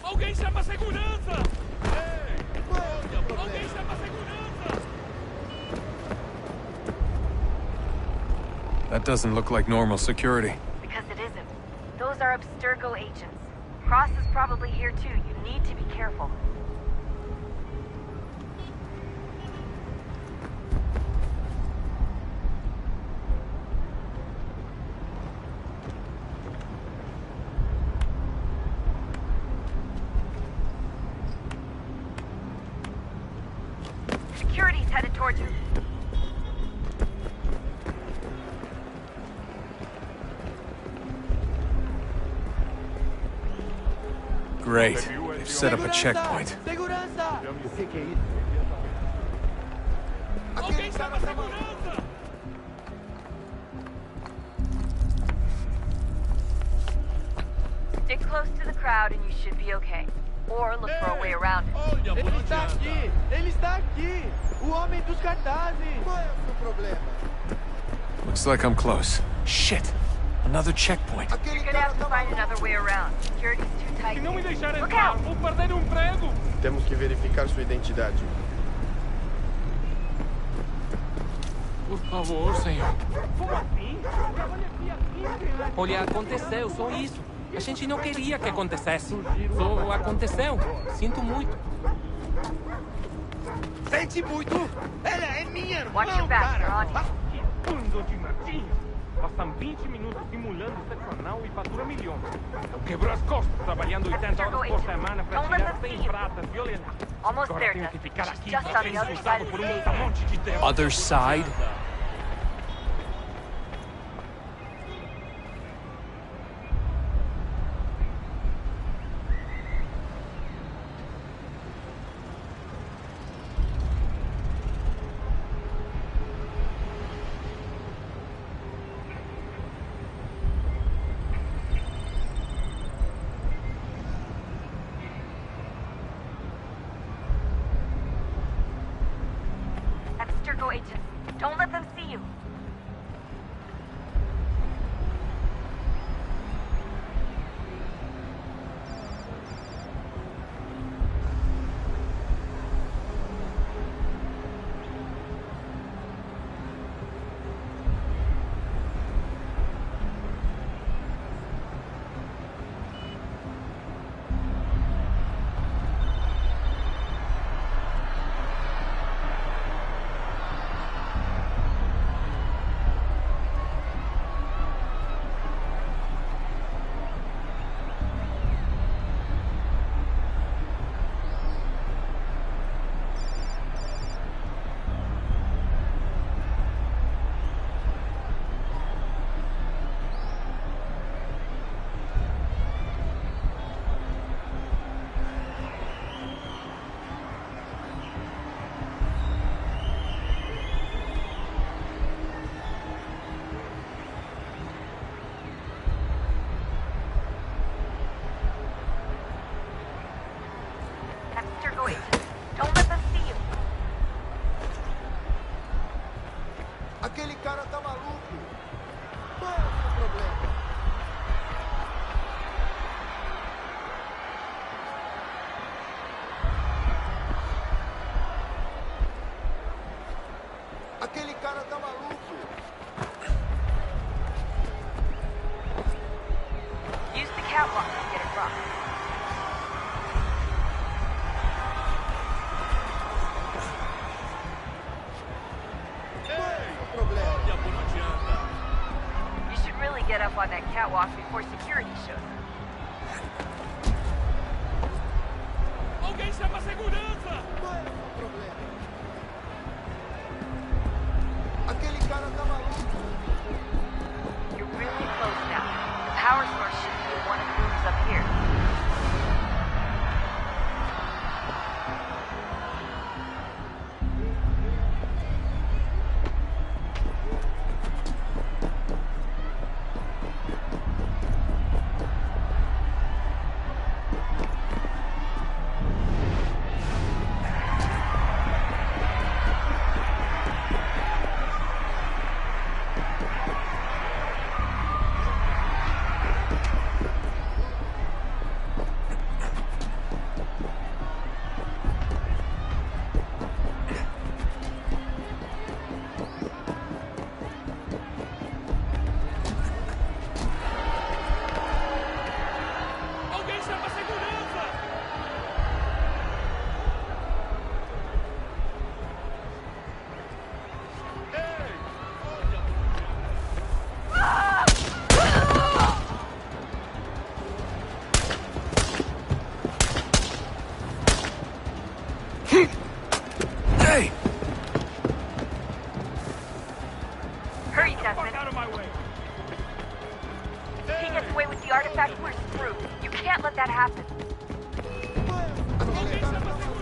Alguém chama a segurança! Alguém chama a segurança! That doesn't look like normal security. Because it isn't. Those are Abstergo agents. Cross is probably here too. You need to be careful. Security's headed towards you. Great. They've set up a checkpoint. Segurança! O que é isso? Alguém chama a segurança! Stick close to the crowd and you should be okay. Or look for a way around it. Ele está aqui! Ele está aqui! O homem dos cartazes! Qual é o seu problema? Looks like I'm close. Shit! Another checkpoint. You're gonna have to find another way around. Security's too tight. Se não me deixar Look entrar, out! vou perder o emprego! Temos que verificar sua identidade. Por favor, senhor. Como assim? Olha, aconteceu, só isso. A gente não queria que acontecesse. Só aconteceu. Sinto muito. Sente muito! Ela é minha irmã, Watch your back, you're on cara! you. Bando de martins! Passam 20 minutos simulando sexo anal e fatura milhões. Eu quebro as costas trabalhando 80 horas por semana para tirar 100 pratas e olha lá. Almost Agora there, tenho que Desmond. ficar She's aqui just on the other insultado side of por the um stage. monte de terror. Other side? Use the catwalk to get across. You should really get up on that catwalk before security shows up. Alguém chama a segurança! You're really close now. The power source should be in one of the rooms up here. Alguém chama a segurança! Hey! Hurry, Desmond. Out of my way! If he gets away with the artifact, we're screwed. You can't let that happen. Alguém chama a segurança!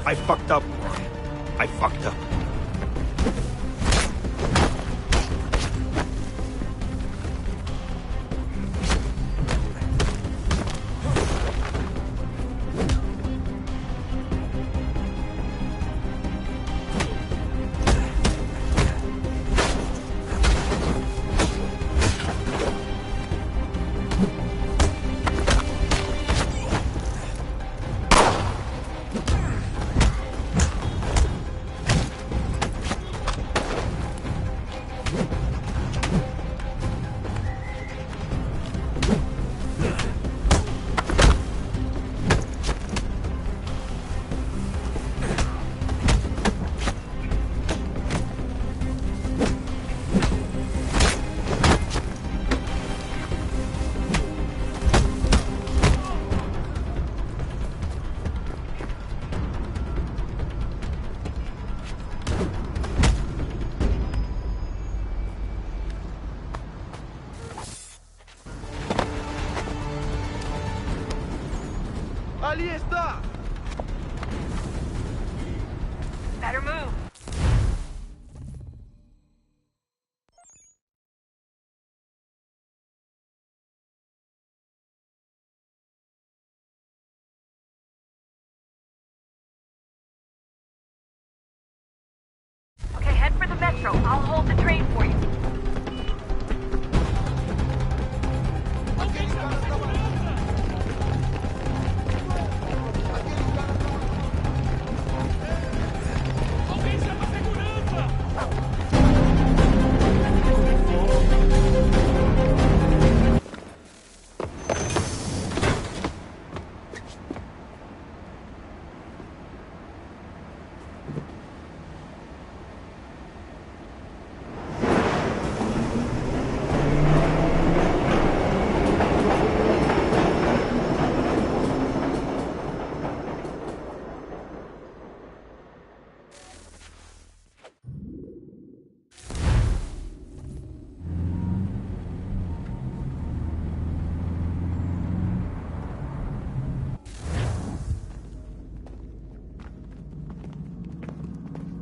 I fucked up. I fucked up. Ali está! Better move. Okay, head for the metro. I'll hold the train for you.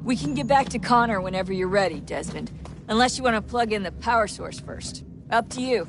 We can get back to Connor whenever you're ready, Desmond. Unless you want to plug in the power source first. Up to you.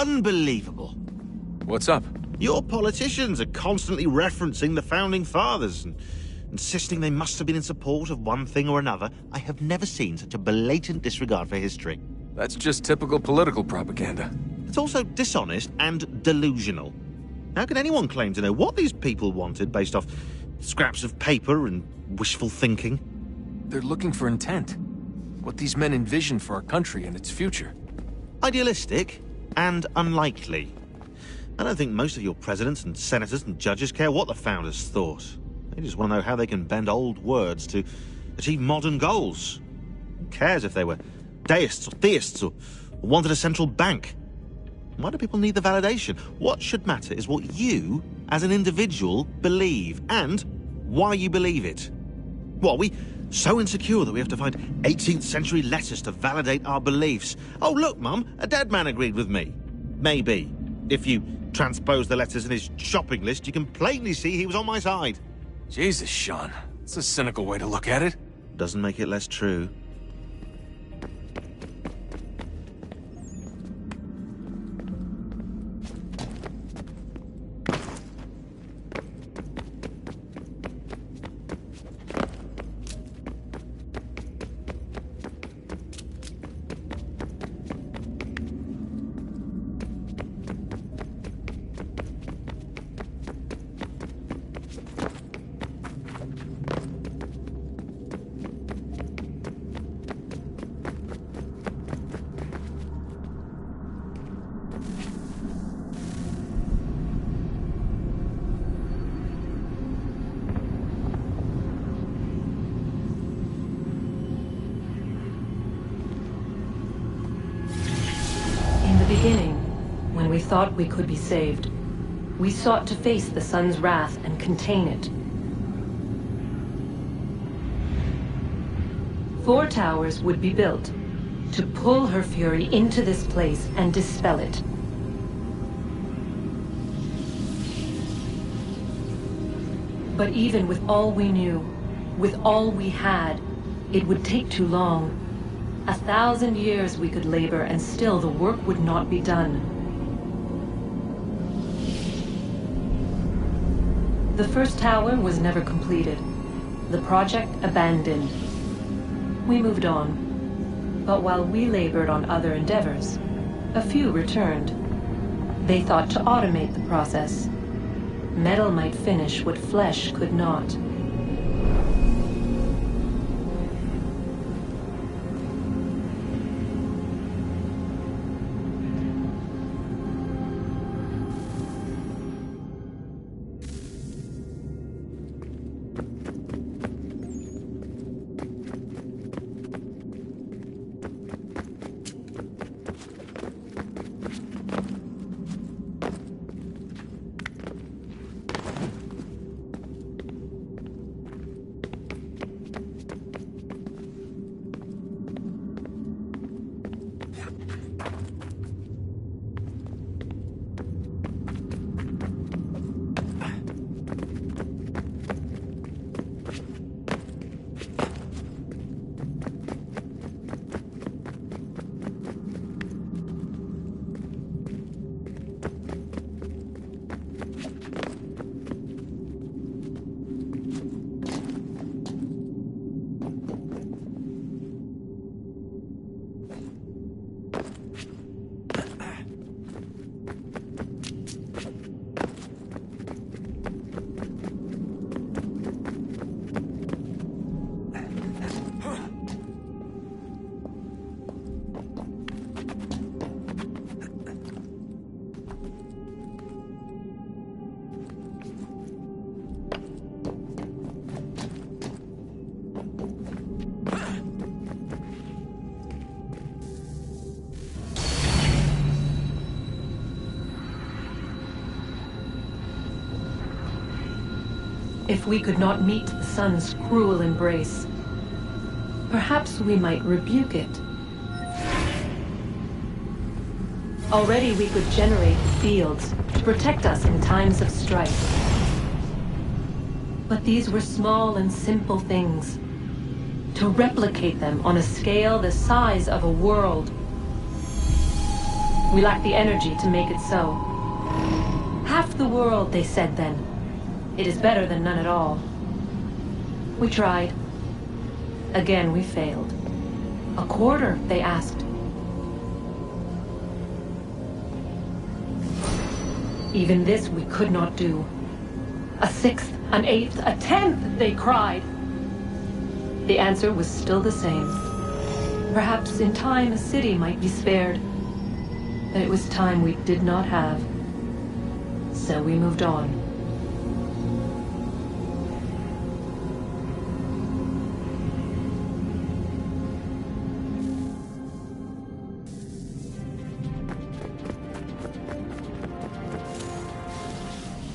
unbelievable. What's up? Your politicians are constantly referencing the Founding Fathers and insisting they must have been in support of one thing or another. I have never seen such a blatant disregard for history. That's just typical political propaganda. It's also dishonest and delusional. How can anyone claim to know what these people wanted based off scraps of paper and wishful thinking? They're looking for intent. What these men envision for our country and its future. Idealistic and unlikely. I don't think most of your presidents and senators and judges care what the founders thought. They just want to know how they can bend old words to achieve modern goals. Who cares if they were deists or theists or wanted a central bank? Why do people need the validation? What should matter is what you, as an individual, believe, and why you believe it. What, are we so insecure that we have to find 18th century letters to validate our beliefs? Oh, look, Mum, a dead man agreed with me. Maybe. If you transpose the letters in his shopping list, you can plainly see he was on my side. Jesus, Sean. It's a cynical way to look at it. Doesn't make it less true. When we thought we could be saved, we sought to face the sun's wrath and contain it. 4 towers would be built to pull her fury into this place and dispel it. But even with all we knew, with all we had, it would take too long. 1,000 years we could labor and still the work would not be done. The first tower was never completed. The project abandoned. We moved on. But while we labored on other endeavors, a few returned. They thought to automate the process. Metal might finish what flesh could not. If we could not meet the sun's cruel embrace, perhaps we might rebuke it. Already we could generate fields to protect us in times of strife. But these were small and simple things. To replicate them on a scale the size of a world We lack the energy to make it so. Half the world, they said then. It is better than none at all. We tried. Again, we failed. A quarter, they asked. Even this we could not do. A sixth, an eighth, a tenth, they cried. The answer was still the same. Perhaps in time a city might be spared. But it was time we did not have. So we moved on.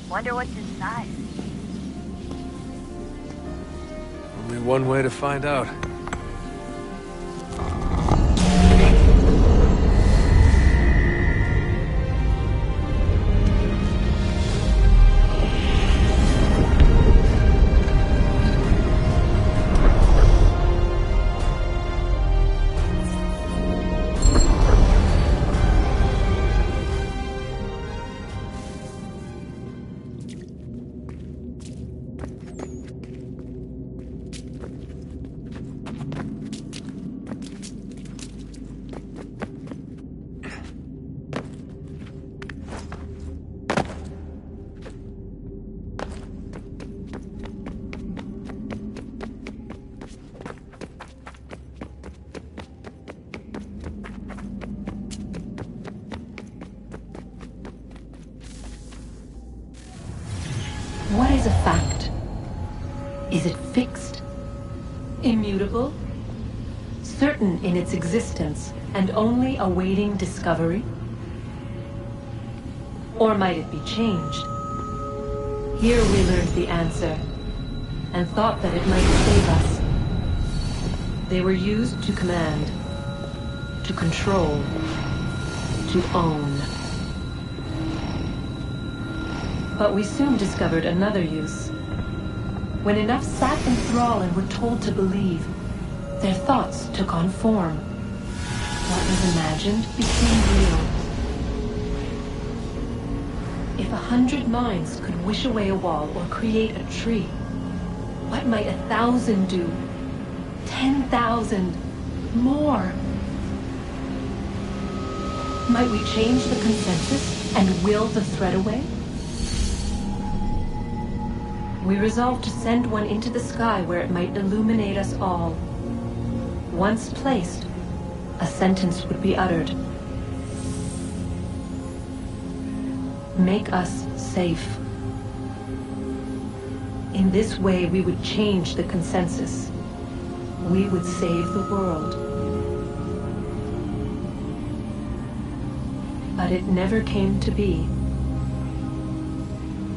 Wonder what's inside. Only one way to find out. What is a fact? Is it fixed? Immutable? Certain in its existence and only awaiting discovery? Or might it be changed? Here we learned the answer and thought that it might save us. They were used to command, to control, to own. But we soon discovered another use. When enough sat in thrall and were told to believe, their thoughts took on form. What was imagined became real. If 100 minds could wish away a wall or create a tree, what might 1,000 do? 10,000? More? Might we change the consensus and will the thread away? We resolved to send one into the sky where it might illuminate us all. Once placed, a sentence would be uttered. Make us safe. In this way, we would change the consensus. We would save the world. But it never came to be.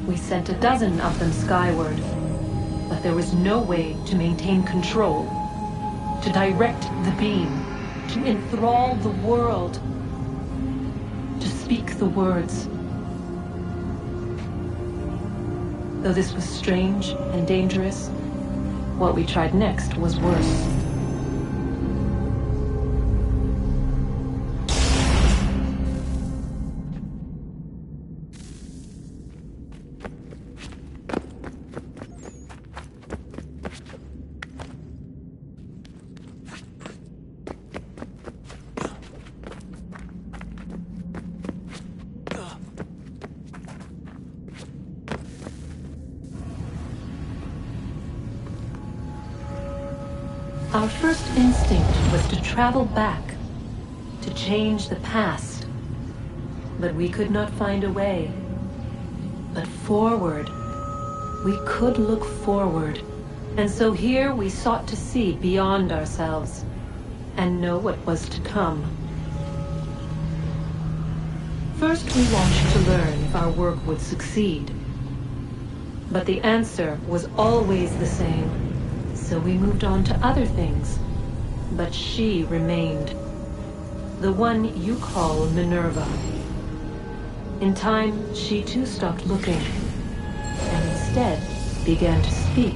We sent a dozen of them skyward, but there was no way to maintain control, to direct the beam, to enthrall the world, to speak the words. Though this was strange and dangerous, what we tried next was worse. Our first instinct was to travel back, to change the past. But we could not find a way. But forward. We could look forward. And so here we sought to see beyond ourselves and know what was to come. First we watched to learn if our work would succeed. But the answer was always the same. So we moved on to other things, but she remained. The one you call Minerva. In time, she too stopped looking, and instead began to speak.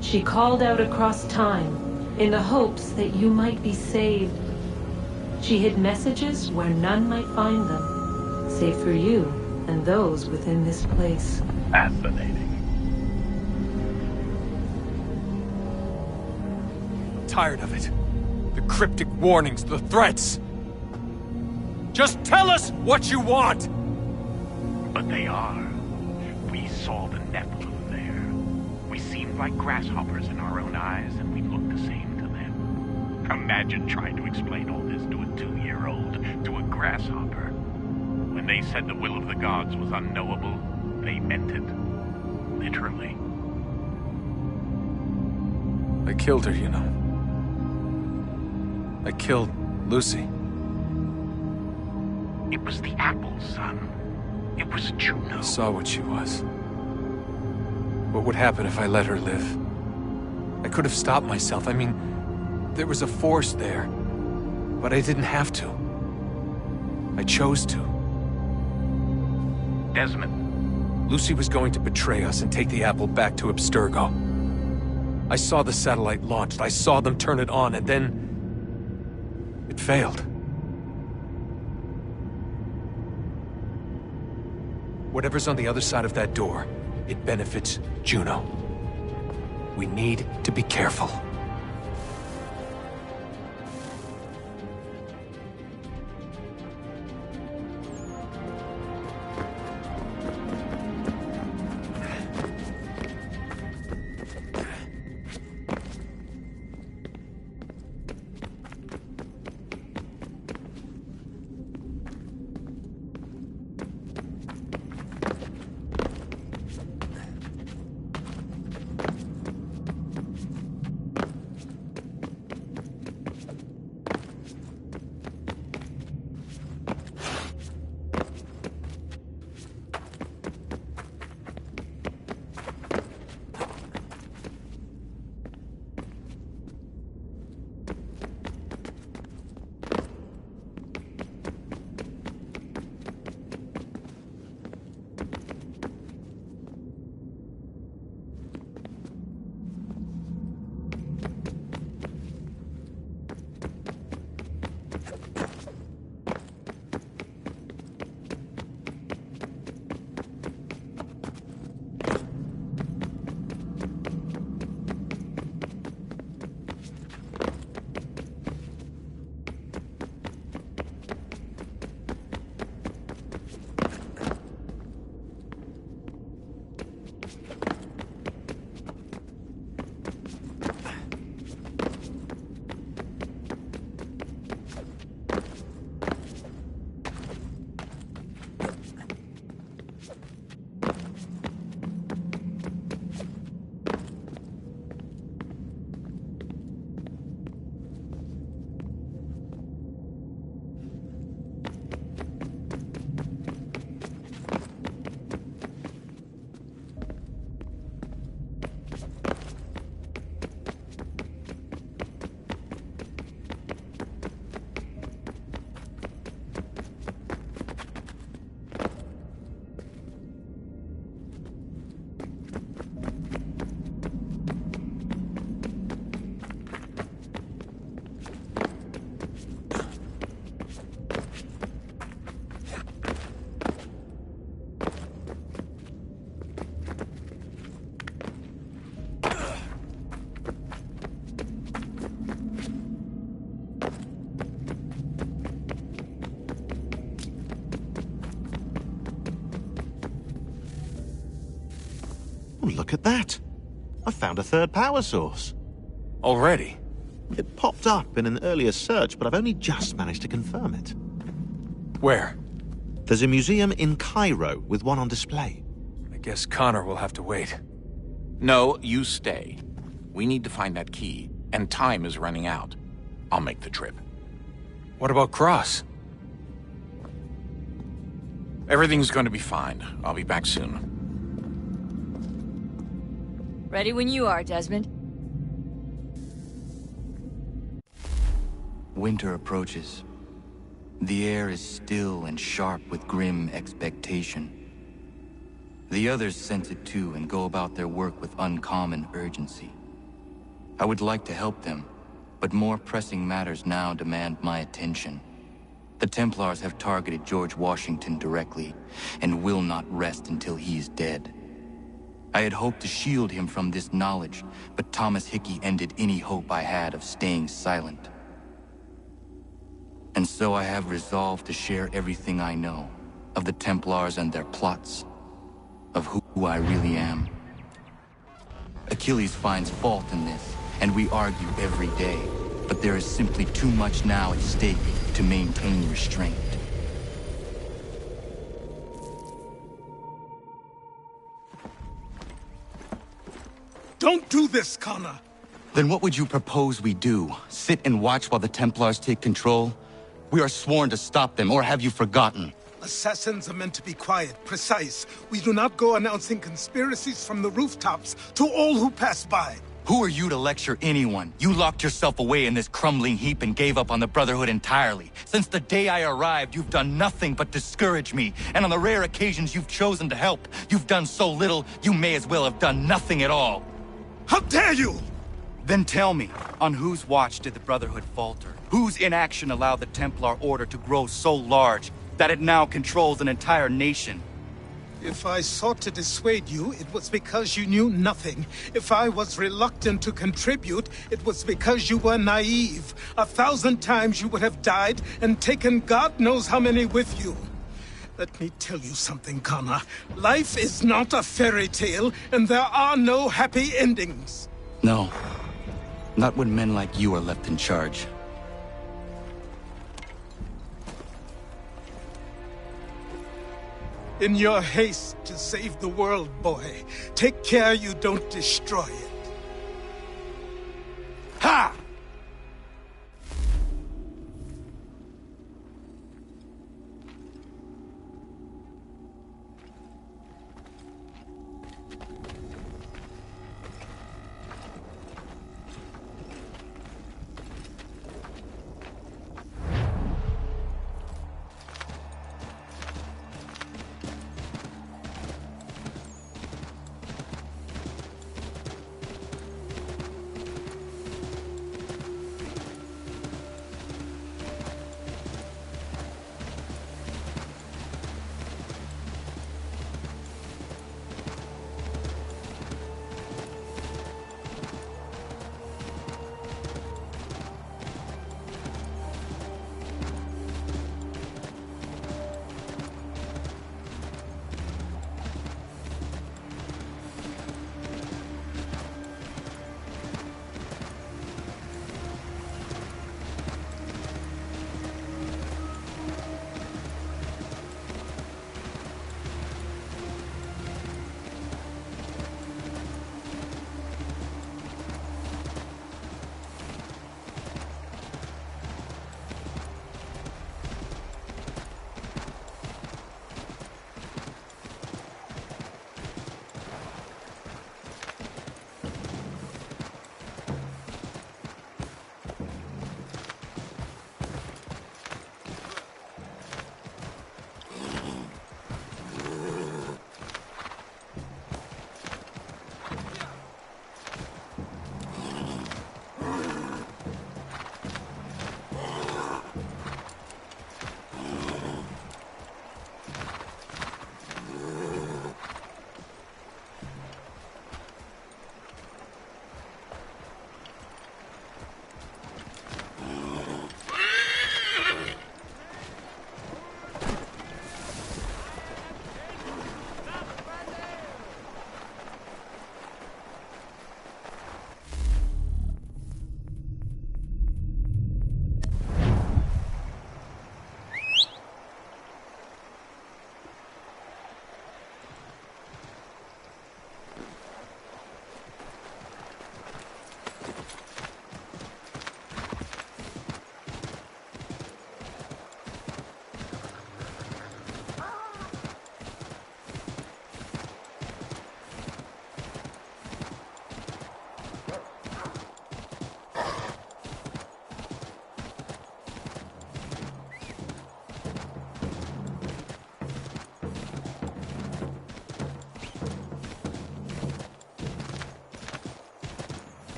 She called out across time, in the hopes that you might be saved. She hid messages where none might find them, save for you and those within this place. Fascinating. Tired of it. The cryptic warnings, the threats. Just tell us what you want! But they are. We saw the Nephilim there. We seemed like grasshoppers in our own eyes, and we looked the same to them. Imagine trying to explain all this to a 2-year-old, to a grasshopper. When they said the will of the gods was unknowable, they meant it. Literally. I killed her, you know. I killed Lucy. It was the apple, son. It was Juno. I saw what she was. What would happen if I let her live? I could have stopped myself. I mean, there was a force there. But I didn't have to. I chose to. Desmond. Lucy was going to betray us and take the apple back to Abstergo. I saw the satellite launched. I saw them turn it on, and then... it failed. Whatever's on the other side of that door, it benefits Juno. We need to be careful. Oh, look at that. I found a third power source. Already? It popped up in an earlier search, but I've only just managed to confirm it. Where? There's a museum in Cairo with one on display. I guess Connor will have to wait. No, you stay. We need to find that key, and time is running out. I'll make the trip. What about Cross? Everything's going to be fine. I'll be back soon. Ready when you are, Desmond. Winter approaches. The air is still and sharp with grim expectation. The others sense it too and go about their work with uncommon urgency. I would like to help them, but more pressing matters now demand my attention. The Templars have targeted George Washington directly, and will not rest until he is dead. I had hoped to shield him from this knowledge, but Thomas Hickey ended any hope I had of staying silent. And so I have resolved to share everything I know of the Templars and their plots, of who I really am. Achilles finds fault in this, and we argue every day, but there is simply too much now at stake to maintain restraint. Don't do this, Connor! Then what would you propose we do? Sit and watch while the Templars take control? We are sworn to stop them, or have you forgotten? Assassins are meant to be quiet, precise. We do not go announcing conspiracies from the rooftops to all who pass by. Who are you to lecture anyone? You locked yourself away in this crumbling heap and gave up on the Brotherhood entirely. Since the day I arrived, you've done nothing but discourage me. And on the rare occasions you've chosen to help, you've done so little, you may as well have done nothing at all. How dare you! Then tell me, on whose watch did the Brotherhood falter? Whose inaction allowed the Templar Order to grow so large that it now controls an entire nation? If I sought to dissuade you, it was because you knew nothing. If I was reluctant to contribute, it was because you were naive. 1,000 times you would have died and taken God knows how many with you. Let me tell you something, Connor. Life is not a fairy tale, and there are no happy endings. No. Not when men like you are left in charge. In your haste to save the world, boy, take care you don't destroy it. Ha!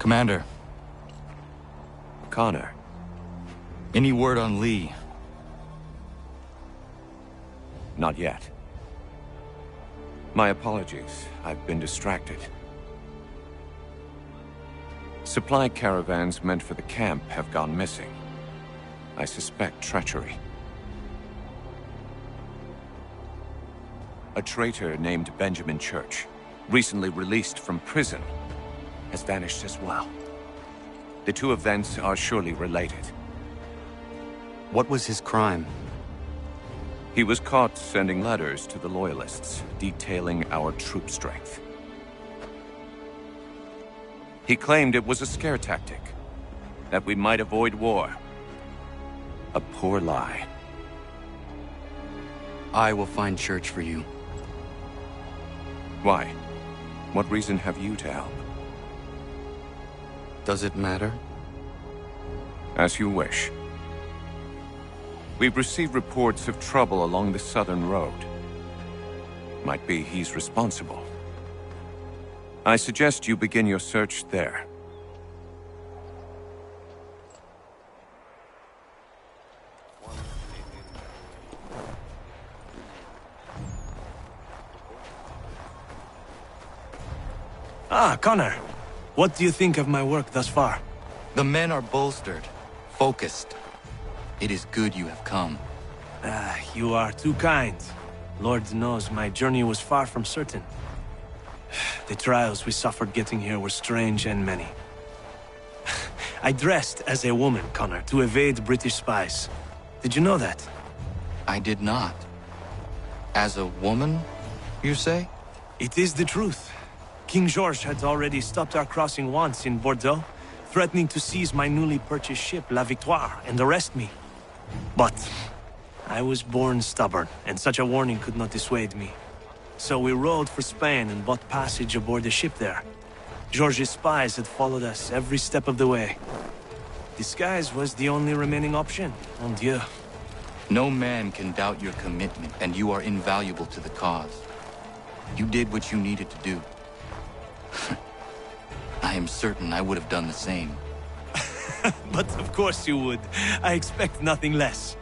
Commander. Connor. Any word on Lee? Not yet. My apologies. I've been distracted. Supply caravans meant for the camp have gone missing. I suspect treachery. A traitor named Benjamin Church, recently released from prison, has vanished as well. The two events are surely related. What was his crime? He was caught sending letters to the Loyalists, detailing our troop strength. He claimed it was a scare tactic, that we might avoid war. A poor lie. I will find Church for you. Why? What reason have you to help? Does it matter? As you wish. We've received reports of trouble along the southern road. Might be he's responsible. I suggest you begin your search there. Ah, Connor. What do you think of my work thus far? The men are bolstered, focused. It is good you have come. Ah, you are too kind. Lord knows my journey was far from certain. The trials we suffered getting here were strange and many. I dressed as a woman, Connor, to evade British spies. Did you know that? I did not. As a woman, you say? It is the truth. King George had already stopped our crossing once in Bordeaux, threatening to seize my newly purchased ship, La Victoire, and arrest me. But I was born stubborn, and such a warning could not dissuade me. So we rode for Spain and bought passage aboard the ship there. George's spies had followed us every step of the way. Disguise was the only remaining option, mon Dieu. No man can doubt your commitment, and you are invaluable to the cause. You did what you needed to do. I am certain I would have done the same. But of course you would. I expect nothing less.